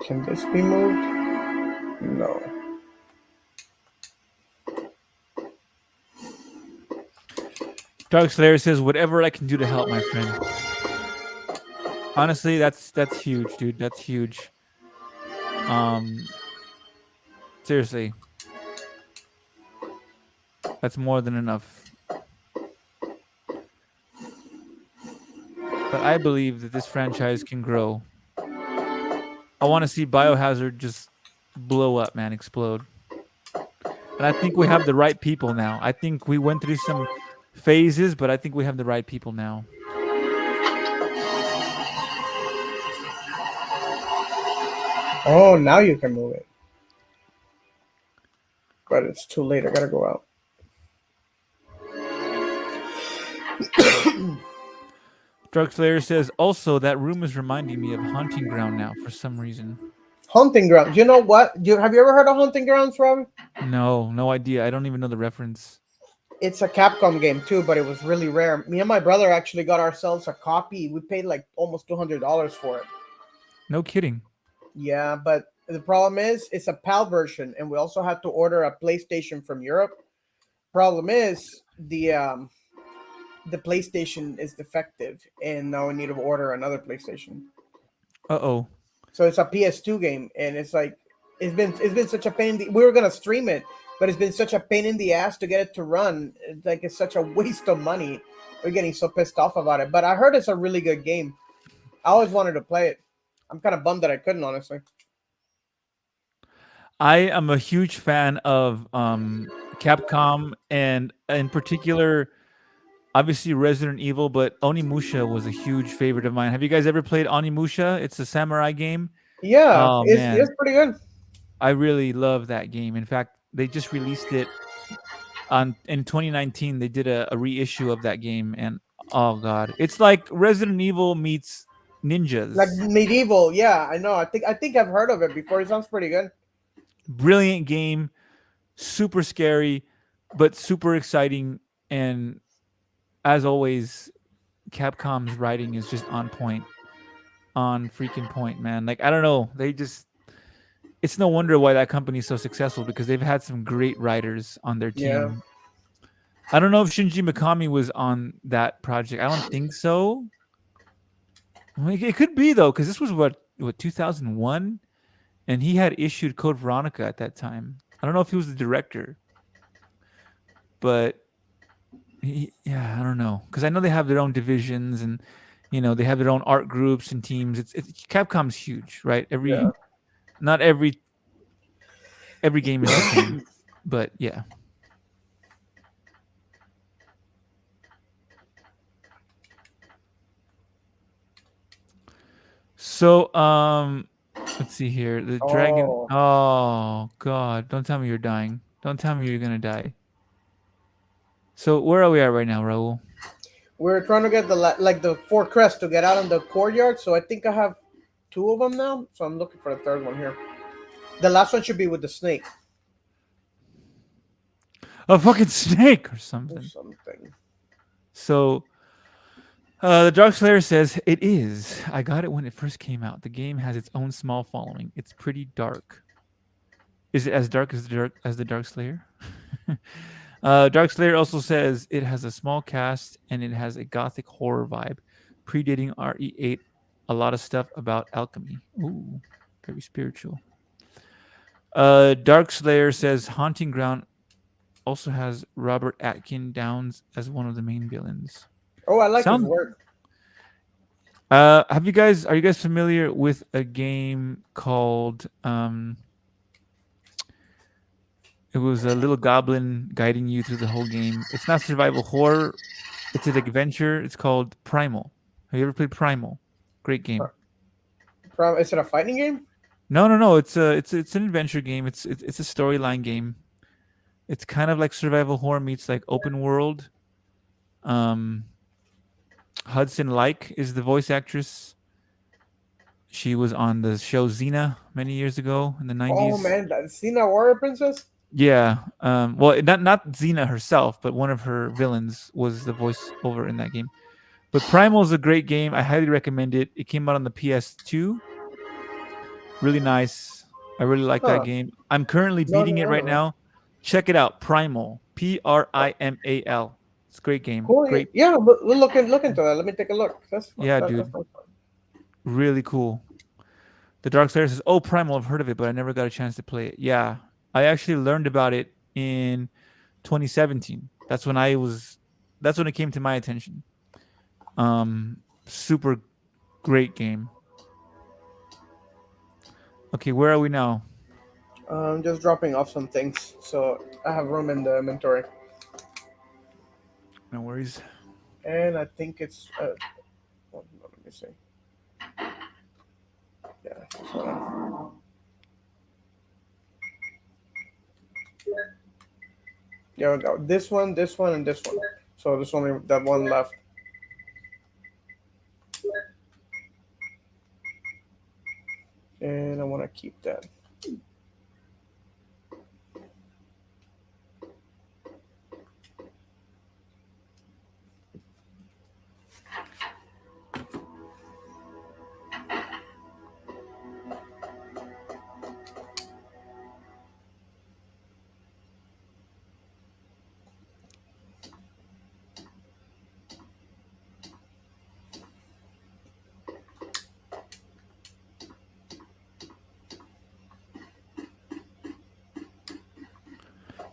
Can this be moved? No. Dark Slayer says, "Whatever I can do to help, my friend." Honestly, that's huge, dude. That's huge. Um, seriously, that's more than enough. But I believe that this franchise can grow. I want to see Biohazard just blow up, man, explode. And I think we have the right people now. I think we went through some phases, but I think we have the right people now. Oh, now you can move it. But it's too late. I gotta go out. Dark Slayer says, also, that room is reminding me of Haunting Ground now for some reason. Hunting Grounds. You know what? Have you ever heard of Hunting Grounds, Robbie? No idea. I don't even know the reference. It's a Capcom game too, but it was really rare. Me and my brother actually got ourselves a copy. We paid like almost $200 for it. No kidding. Yeah, but the problem is it's a PAL version, and we also had to order a PlayStation from Europe. Problem is the PlayStation is defective, and now we need to order another PlayStation. Uh-oh. So it's a PS2 game, and it's like it's been such a pain. We were gonna stream it, but it's been such a pain in the ass to get it to run. It's such a waste of money. We're getting so pissed off about it. But I heard it's a really good game. I always wanted to play it. I'm kind of bummed that I couldn't, honestly. I am a huge fan of Capcom, and in particular, obviously Resident Evil, but Onimusha was a huge favorite of mine. Have you guys ever played Onimusha? It's a samurai game. Yeah, Oh man, it's pretty good. I really love that game. In fact, they just released it in 2019. They did a reissue of that game, and oh god, it's like Resident Evil meets ninjas. Like medieval, yeah, I know. I think I've heard of it before. It sounds pretty good. Brilliant game, super scary, but super exciting. And as always, Capcom's writing is just on point, on freaking point, man. Like I don't know, it's no wonder why that company's so successful, because they've had some great writers on their team. Yeah. I don't know if Shinji Mikami was on that project. I don't think so. I mean, it could be though, because this was what 2001, and he had issued Code Veronica at that time. I don't know if he was the director, but yeah, I don't know, because I know they have their own divisions, and they have their own art groups and teams. It's Capcom's huge, right? Not every game is the same, but yeah. So let's see here. The dragon. Oh god! Don't tell me you're dying. Don't tell me you're gonna die. So where are we at right now, Raul? We're trying to get the 4 crests to get out in the courtyard. So I think I have 2 of them now. So I'm looking for the 3rd one here. The last one should be with the snake. A fucking snake or something. So the Dark Slayer says, it is. I got it when it first came out. The game has its own small following. It's pretty dark. Is it as dark as the Dark Slayer? Dark Slayer also says it has a small cast and it has a gothic horror vibe, predating RE8. A lot of stuff about alchemy. Ooh, very spiritual. Dark Slayer says Haunting Ground also has Robert Atkin Downs as one of the main villains. Oh, I like his work. Are you guys familiar with a game called it was a little goblin guiding you through the whole game. It's not survival horror, it's an adventure. It's called Primal. Have you ever played Primal? Great game. Is it a fighting game? No. It's an adventure game. It's a storyline game. It's kind of like survival horror meets like open world. Hudson Like is the voice actress. She was on the show Xena many years ago in the 90s. Oh man, Xena Warrior Princess? Yeah. Well, not Xena herself, but one of her villains was the voiceover in that game. But Primal is a great game. I highly recommend it. It came out on the PS2. Really nice. I really like that game. I'm currently beating it right now. Check it out. Primal. Primal. It's a great game. Cool. Great. Yeah, we'll look into that. Let me take a look. That's fun. Yeah, That's dude. fun. Really cool. The Dark Slayer says, "Oh, Primal, I've heard of it, but I never got a chance to play it." Yeah, I actually learned about it in 2017. That's when it came to my attention. Super great game. Okay, where are we now? I'm just dropping off some things, so I have room in the inventory. No worries. And I think it's. Let me see. Yeah. Hold on. There we go. This one, and this one. So there's only that one left. And I want to keep that.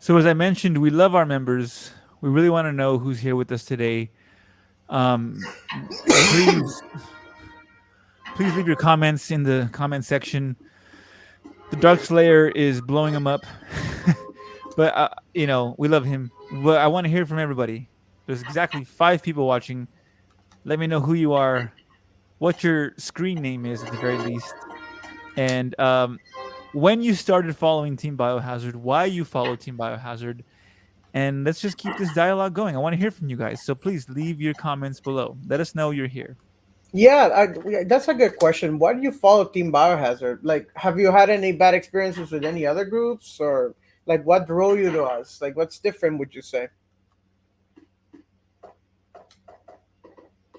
So as I mentioned, we love our members. We really want to know who's here with us today. Please, please leave your comments in the comment section. The Dark Slayer is blowing him up, but we love him. But I want to hear from everybody. There's exactly 5 people watching. Let me know who you are, what your screen name is at the very least, and when you started following Team Biohazard, why you follow Team Biohazard, and let's just keep this dialogue going. I want to hear from you guys, so please leave your comments below. Let us know you're here. Yeah, that's a good question. Why do you follow Team Biohazard? Like, have you had any bad experiences with any other groups, or like what drew you to us? Like, what's different? Would you say?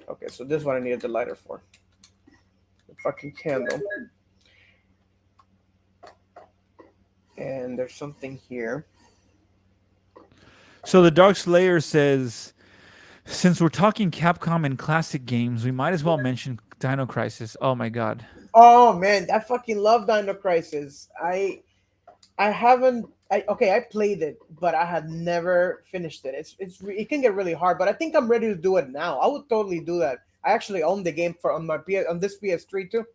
Okay, so this is what I needed the lighter for. The fucking candle. And there's something here. So the Dark Slayer says, since we're talking Capcom and classic games, we might as well mention Dino Crisis. Oh my god. Oh man, I fucking love Dino Crisis. I haven't. I played it, but I had never finished it. It can get really hard, but I think I'm ready to do it now. I would totally do that. I actually own the game on this PS3 too.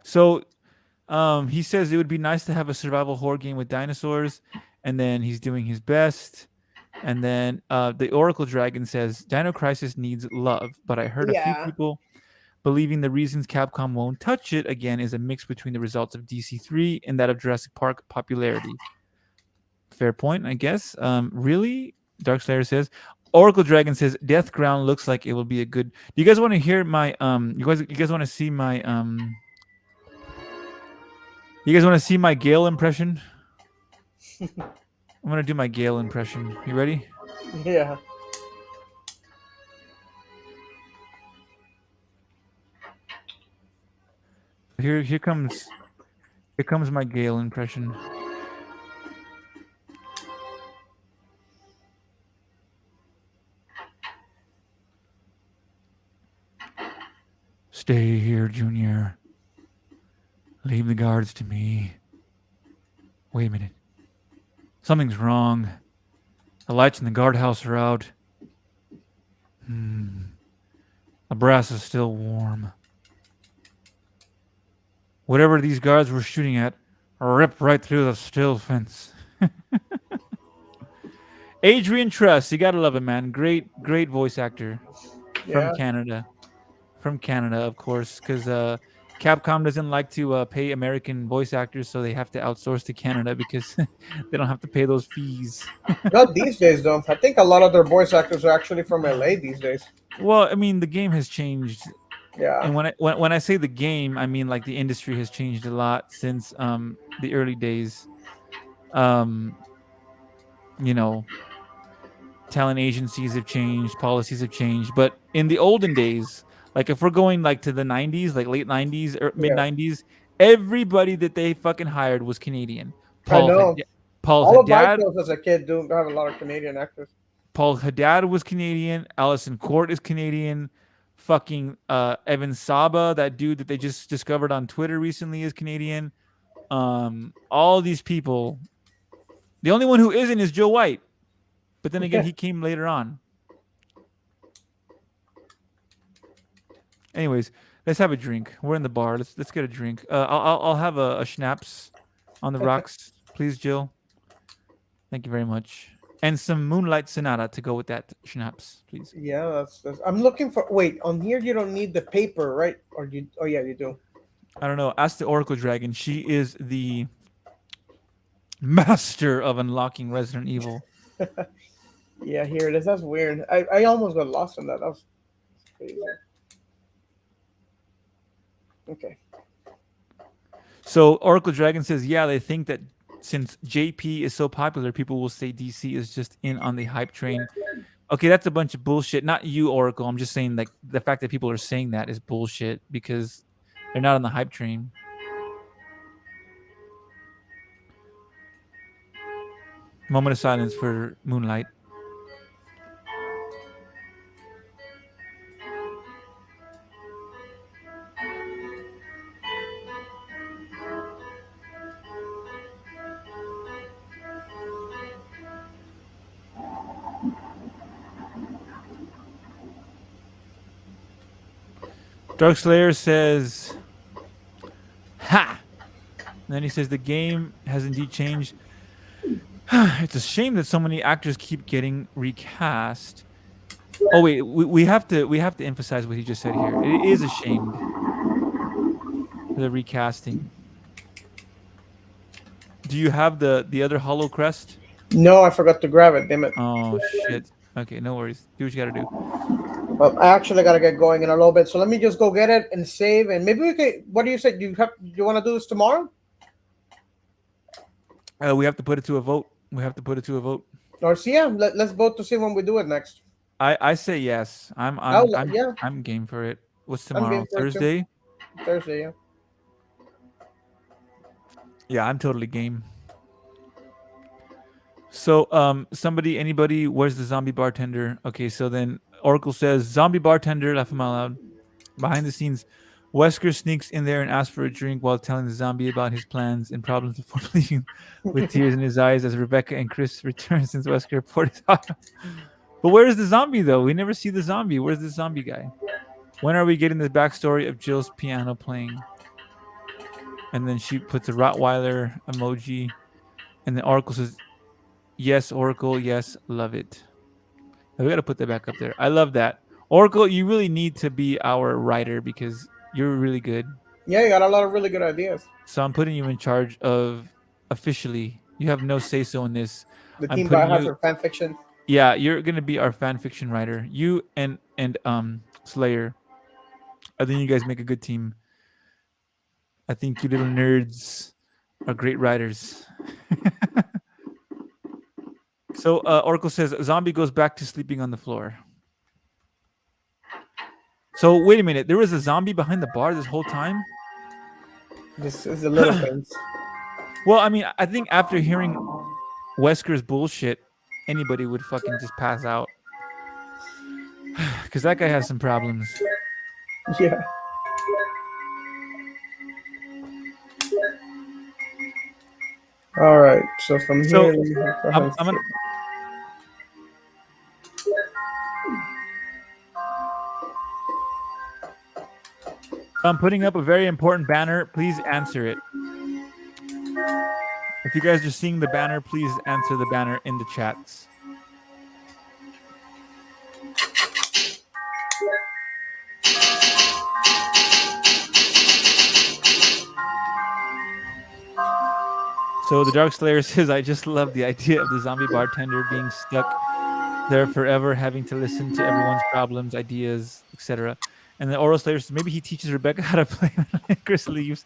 So he says it would be nice to have a survival horror game with dinosaurs, and then he's doing his best. And then the Oracle Dragon says Dino Crisis needs love, but I heard a few Yeah. people believing the reasons Capcom won't touch it again is a mix between the results of DC3 and that of Jurassic Park popularity. Fair point, I guess. Really? Dark Slayer says. Oracle Dragon says Death Ground looks like it will be a good. Do you guys want to hear my you guys want to see my you guys want to see my Gale impression? I'm gonna do my Gale impression. You ready? Yeah. Here comes my Gale impression. Stay here, Junior. Leave the guards to me. Wait a minute. Something's wrong. The lights in the guardhouse are out. The brass is still warm. Whatever these guards were shooting at ripped right through the steel fence. Adrian Truss, you gotta love him, man. Great voice actor from Yeah. Canada. From Canada, of course, because Capcom doesn't like to pay American voice actors, so they have to outsource to Canada because they don't have to pay those fees. Not these days, though. I think a lot of their voice actors are actually from LA these days. Well, I mean, the game has changed, Yeah. and when I say the game, I mean like the industry has changed a lot since the early days. You know, talent agencies have changed, policies have changed, but in the olden days, like if we're going like to the 90s, like late 90s or mid 90s, everybody that they fucking hired was Canadian. I Paul had know. Paul All had of my dad. shows as a kid do have a lot of Canadian actors. Paul Haddad was Canadian. Allison Court is Canadian. Fucking Evan Saba, that dude that they just discovered on Twitter recently, is Canadian. All these people. The only one who isn't is Joe White. But then again, he came later on. Anyways, let's have a drink. We're in the bar. Let's get a drink. I'll have a schnapps on the rocks, please, Jill. Thank you very much. And some Moonlight Sonata to go with that schnapps, please. Yeah, that's. I'm looking for. Wait, on here you don't need the paper, right? Or you? Oh yeah, you do. I don't know. Ask the Oracle Dragon. She is the master of unlocking Resident Evil. Yeah, here it is. That's weird. I almost got lost in that. That was crazy. Okay. So Oracle Dragon says, yeah, they think that since JP is so popular, people will say DC is just in on the hype train. Okay, that's a bunch of bullshit. Not you, Oracle. I'm just saying, like, the fact that people are saying that is bullshit because they're not on the hype train. Moment of silence for Moonlight. Dark Slayer says, ha! And then he says, the game has indeed changed. It's a shame that so many actors keep getting recast. Oh wait, we have to emphasize what he just said here. It is a shame, the recasting. Do you have the other Hollow Crest? No, I forgot to grab it. Damn it. Oh shit. Okay, no worries. Do what you gotta do. Well, I actually gotta get going in a little bit, so let me just go get it and save, and maybe we can. What do you say? You want to do this tomorrow? We have to put it to a vote. We have to put it to a vote. Or see, yeah, let's vote to see when we do it next. I say yes. I'm yeah. I'm game for it. What's I'm game tomorrow? for it too. Thursday? Thursday, yeah. Yeah, I'm totally game. So anybody, where's the zombie bartender? Okay, so then Oracle says zombie bartender, laugh him out loud. Behind the scenes, Wesker sneaks in there and asks for a drink while telling the zombie about his plans and problems before leaving with tears in his eyes as Rebecca and Chris return since Wesker reported out. But where is the zombie though? We never see the zombie. Where's the zombie guy? When are we getting the backstory of Jill's piano playing? And then she puts a Rottweiler emoji. And then Oracle says, yes, Oracle, yes, love it. We got to put that back up there. I love that. Oracle, you really need to be our writer because you're really good. Yeah, you got a lot of really good ideas. So I'm putting you in charge of officially. You have no say-so in this. The Team Biohazard fan fiction. Yeah, you're going to be our fan fiction writer. You and Slayer. I think you guys make a good team. I think you little nerds are great writers. So Oracle says, zombie goes back to sleeping on the floor. So wait a minute. There was a zombie behind the bar this whole time? This is the little things. Well, I mean, I think after hearing Wesker's bullshit, anybody would fucking just pass out. Because that guy has some problems. Yeah. All right. So from So, here, I'm gonna. I'm putting up a very important banner. Please answer it. If you guys are seeing the banner, please answer the banner in the chats. So the Dark Slayer says, I just love the idea of the zombie bartender being stuck there forever, having to listen to everyone's problems, ideas, etc. And the Oral Slayer says, maybe he teaches Rebecca how to play when Chris leaves.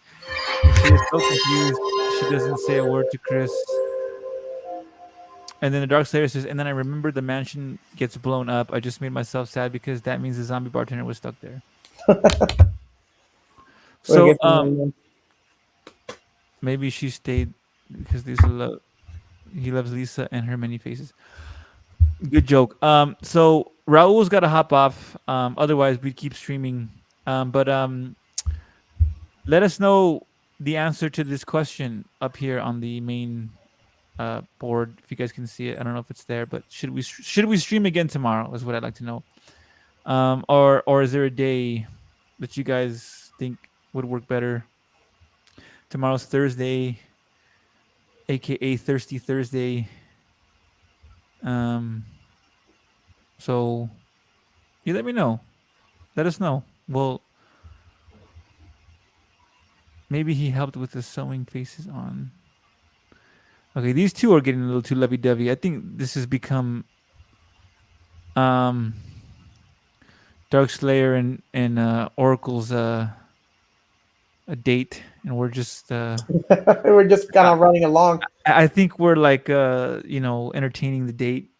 And she is so confused. She doesn't say a word to Chris. And then the Dark Slayer says, and then I remember the mansion gets blown up. I just made myself sad because that means the zombie bartender was stuck there. So maybe she stayed because he loves Lisa and her many faces. Good joke. So Raul's got to hop off. Otherwise we'd keep streaming. But let us know the answer to this question up here on the main board if you guys can see it. I don't know if it's there, but should we stream again tomorrow? Is what I'd like to know. Or is there a day that you guys think would work better? Tomorrow's Thursday, aka Thirsty Thursday. Um, so you let me know. Let us know. Well, maybe he helped with the sewing faces on. Okay, these two are getting a little too lovey-dovey. I think this has become um Dark Slayer and Oracle's a date, and we're just We're just kind I, of running along. I think we're like entertaining the date.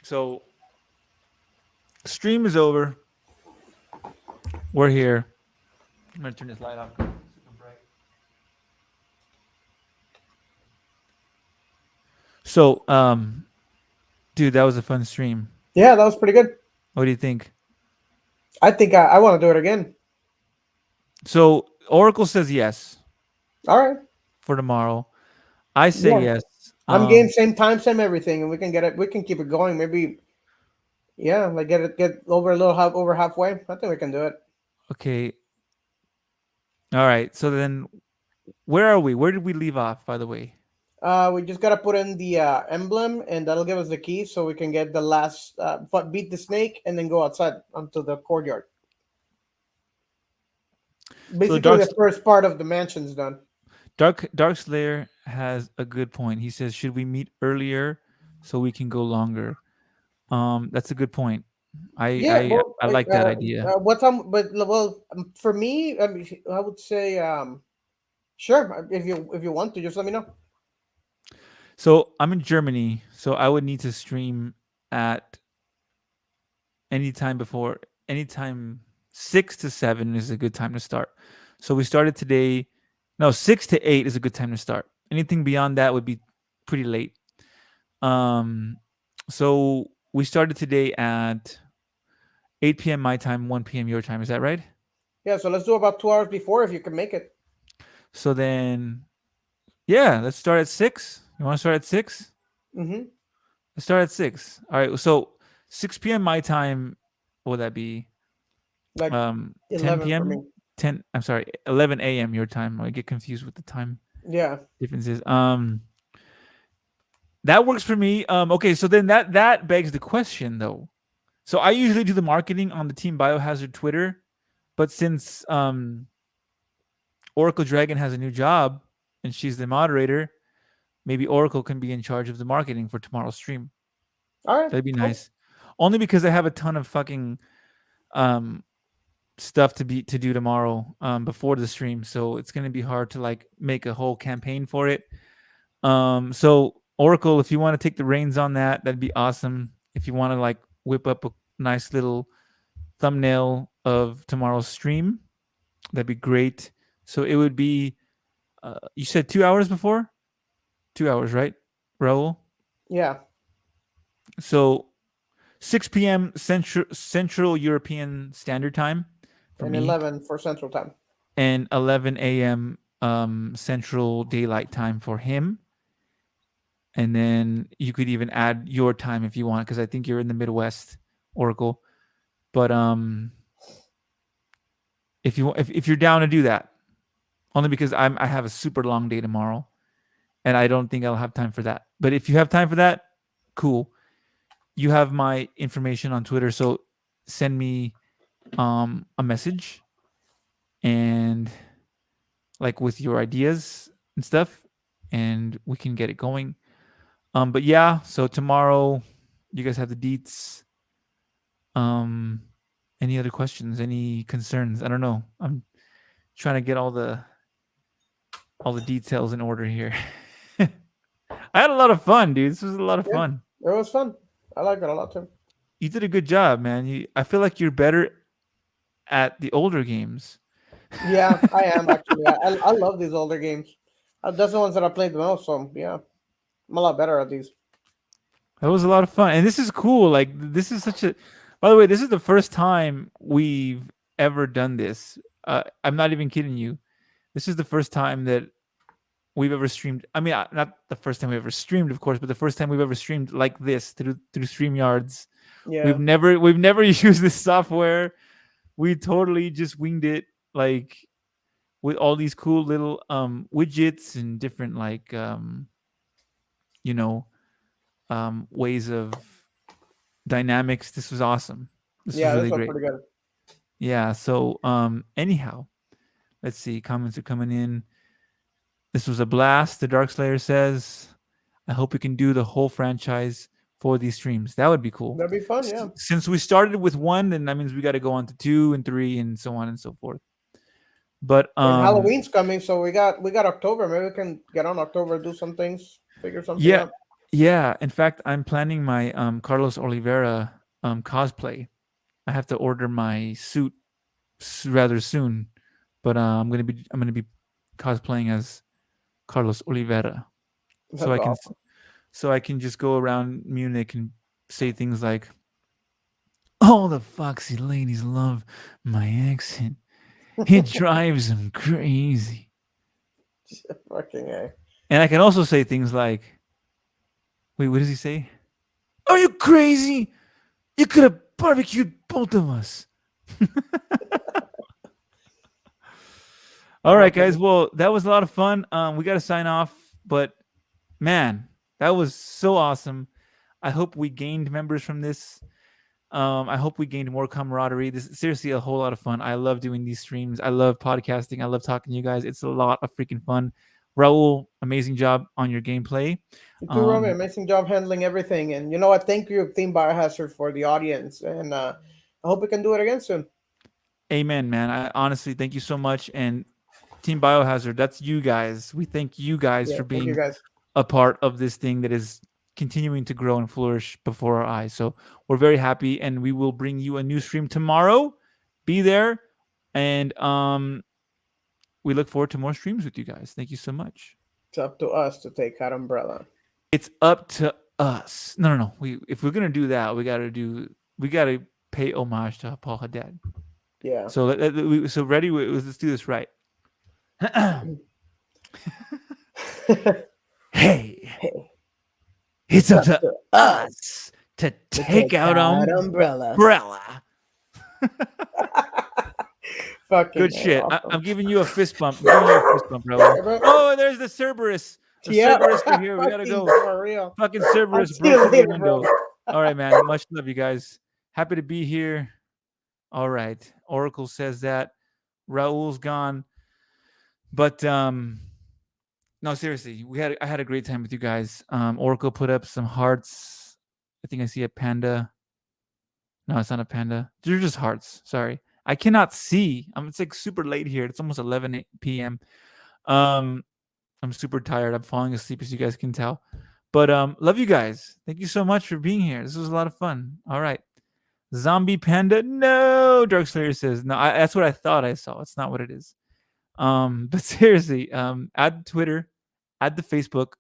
So stream is over. We're here. I'm gonna turn this light off. Super bright. So dude, that was a fun stream. Yeah, that was pretty good. What do you think? I think I want to do it again. So Oracle says yes All right. for tomorrow. I say Yeah. yes. I'm game, same time, same everything, and we can get it. We can keep it going. Maybe, yeah, like get over a little over halfway. I think we can do it. Okay. All right. So then, where are we? Where did we leave off? By the way. We just gotta put in the emblem, and that'll give us the key, so we can get the last beat the snake, and then go outside onto the courtyard. Basically, the first part of the mansion's done. Dark Slayer has a good point. He says, "Should we meet earlier so we can go longer?" That's a good point. Yeah, well, I like that idea. what time? But well, for me, I mean, I would say, sure. If you want to, just let me know. So I'm in Germany, so I would need to stream at anytime 6 to 7 is a good time to start. So we started today. No, 6 to 8 is a good time to start. Anything beyond that would be pretty late. So we started today at 8 p.m. my time, 1 p.m. your time. Is that right? Yeah, so let's do about 2 hours before if you can make it. So then, yeah, let's start at 6. You want to start at 6? Mm-hmm. Let's start at 6. All right. So 6 p.m. my time. What would that be? Like 10 11 for me. p.m. 10. I'm sorry, 11 a.m. your time. I get confused with the time Yeah. differences. That works for me. Okay. So then that begs the question though. So I usually do the marketing on the Team Biohazard Twitter, but since Oracle Dragon has a new job and she's the moderator, maybe Oracle can be in charge of the marketing for tomorrow's stream. All right. That'd be nice. Only because I have a ton of fucking stuff to do tomorrow before the stream, so it's gonna be hard to like make a whole campaign for it. So Oracle, if you want to take the reins on that, that'd be awesome. If you want to like whip up a nice little thumbnail of tomorrow's stream, that'd be great. So it would be you said 2 hours before? 2 hours, right, Raul? Yeah. So 6 p.m. Central European Standard Time for and me, 11 for Central Time. and 11 a.m. Central Daylight Time for him. And then you could even add your time if you want, because I think you're in the Midwest, Oracle. But if you're down to do that, only because I have a super long day tomorrow, and I don't think I'll have time for that. But if you have time for that, cool. You have my information on Twitter, so send me a message and like with your ideas and stuff, and we can get it going. But yeah, so tomorrow you guys have the deets. Any other questions? Any concerns? I don't know. I'm trying to get all the details in order here. I had a lot of fun, dude. This was a lot of fun. It was fun. I like it a lot too. You did a good job, man. I feel like you're better at the older games. Yeah, I am actually. I love these older games. That's the ones that I played the most. So yeah, I'm a lot better at these. That was a lot of fun, and this is cool. Like this is such a. By the way, this is the first time we've ever done this. I'm not even kidding you. This is the first time that we've ever streamed. I mean, not the first time we ever streamed, of course, but the first time we've ever streamed like this through StreamYards. Yeah. We've never used this software. We totally just winged it, like with all these cool little widgets and different like you know ways of dynamics. This was awesome. This was Yeah, this really was great. pretty good. Yeah. So anyhow, let's see. Comments are coming in. This was a blast. The Dark Slayer says, I hope we can do the whole franchise for these streams. That would be cool. That'd be fun, yeah. Since we started with 1, then that means we got to go on to 2 and 3 and so on and so forth. But And Halloween's coming, so we got October. Maybe we can get on October, do some things, figure something yeah, out. yeah. In fact, I'm planning my Carlos Oliveira cosplay. I have to order my suit rather soon, but I'm gonna be cosplaying as Carlos Oliveira, so That's I can awesome. so I can just go around Munich and say things like, "All the foxy ladies love my accent. It drives them crazy." Fucking A. And I can also say things like, "Wait, what does he say? Are you crazy? You could have barbecued both of us." All right, guys. Well, that was a lot of fun. We got to sign off, but man, that was so awesome. I hope we gained members from this. I hope we gained more camaraderie. This is seriously a whole lot of fun. I love doing these streams. I love podcasting. I love talking to you guys. It's a lot of freaking fun. Raul, amazing job on your gameplay. You too, Robbie. Amazing job handling everything. And you know what? Thank you, Team Biohazard, for the audience. And I hope we can do it again soon. Amen, man. I honestly thank you so much. And Team Biohazard, that's you guys. We thank you guys for being a part of this thing that is continuing to grow and flourish before our eyes. So we're very happy, and we will bring you a new stream tomorrow. Be there, and we look forward to more streams with you guys. Thank you so much. It's up to us to take that umbrella. It's up to us. No. If we're gonna do that, we gotta pay homage to Paul Haddad. Yeah. So ready? Let's do this right. Hey, it's up to us to take out umbrella. Good shit. Awesome. I'm giving you a fist bump. Brother. Oh, there's the Cerberus. Cerberus are here. We gotta go. For real. Fucking Cerberus broke the window. All right, man. Much love, you guys. Happy to be here. All right. Oracle says that Raul's gone, but no, seriously, I had a great time with you guys. Oracle put up some hearts. I think I see a panda. No, it's not a panda. They're just hearts. Sorry. I cannot see. It's like super late here. It's almost 11 p.m. I'm super tired. I'm falling asleep, as you guys can tell. But love you guys. Thank you so much for being here. This was a lot of fun. All right. Zombie panda. No, Dark Slayer says. No, that's what I thought I saw. It's not what it is. But seriously, add Twitter, add the Facebook.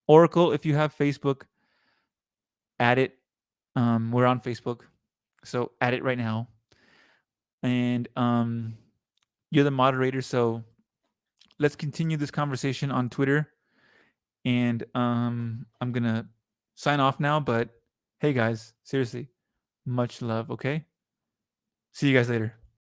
Oracle, if you have Facebook, add it. We're on Facebook. So add it right now. And you're the moderator, so let's continue this conversation on Twitter. And I'm gonna sign off now, but hey guys, seriously, much love, okay? See you guys later.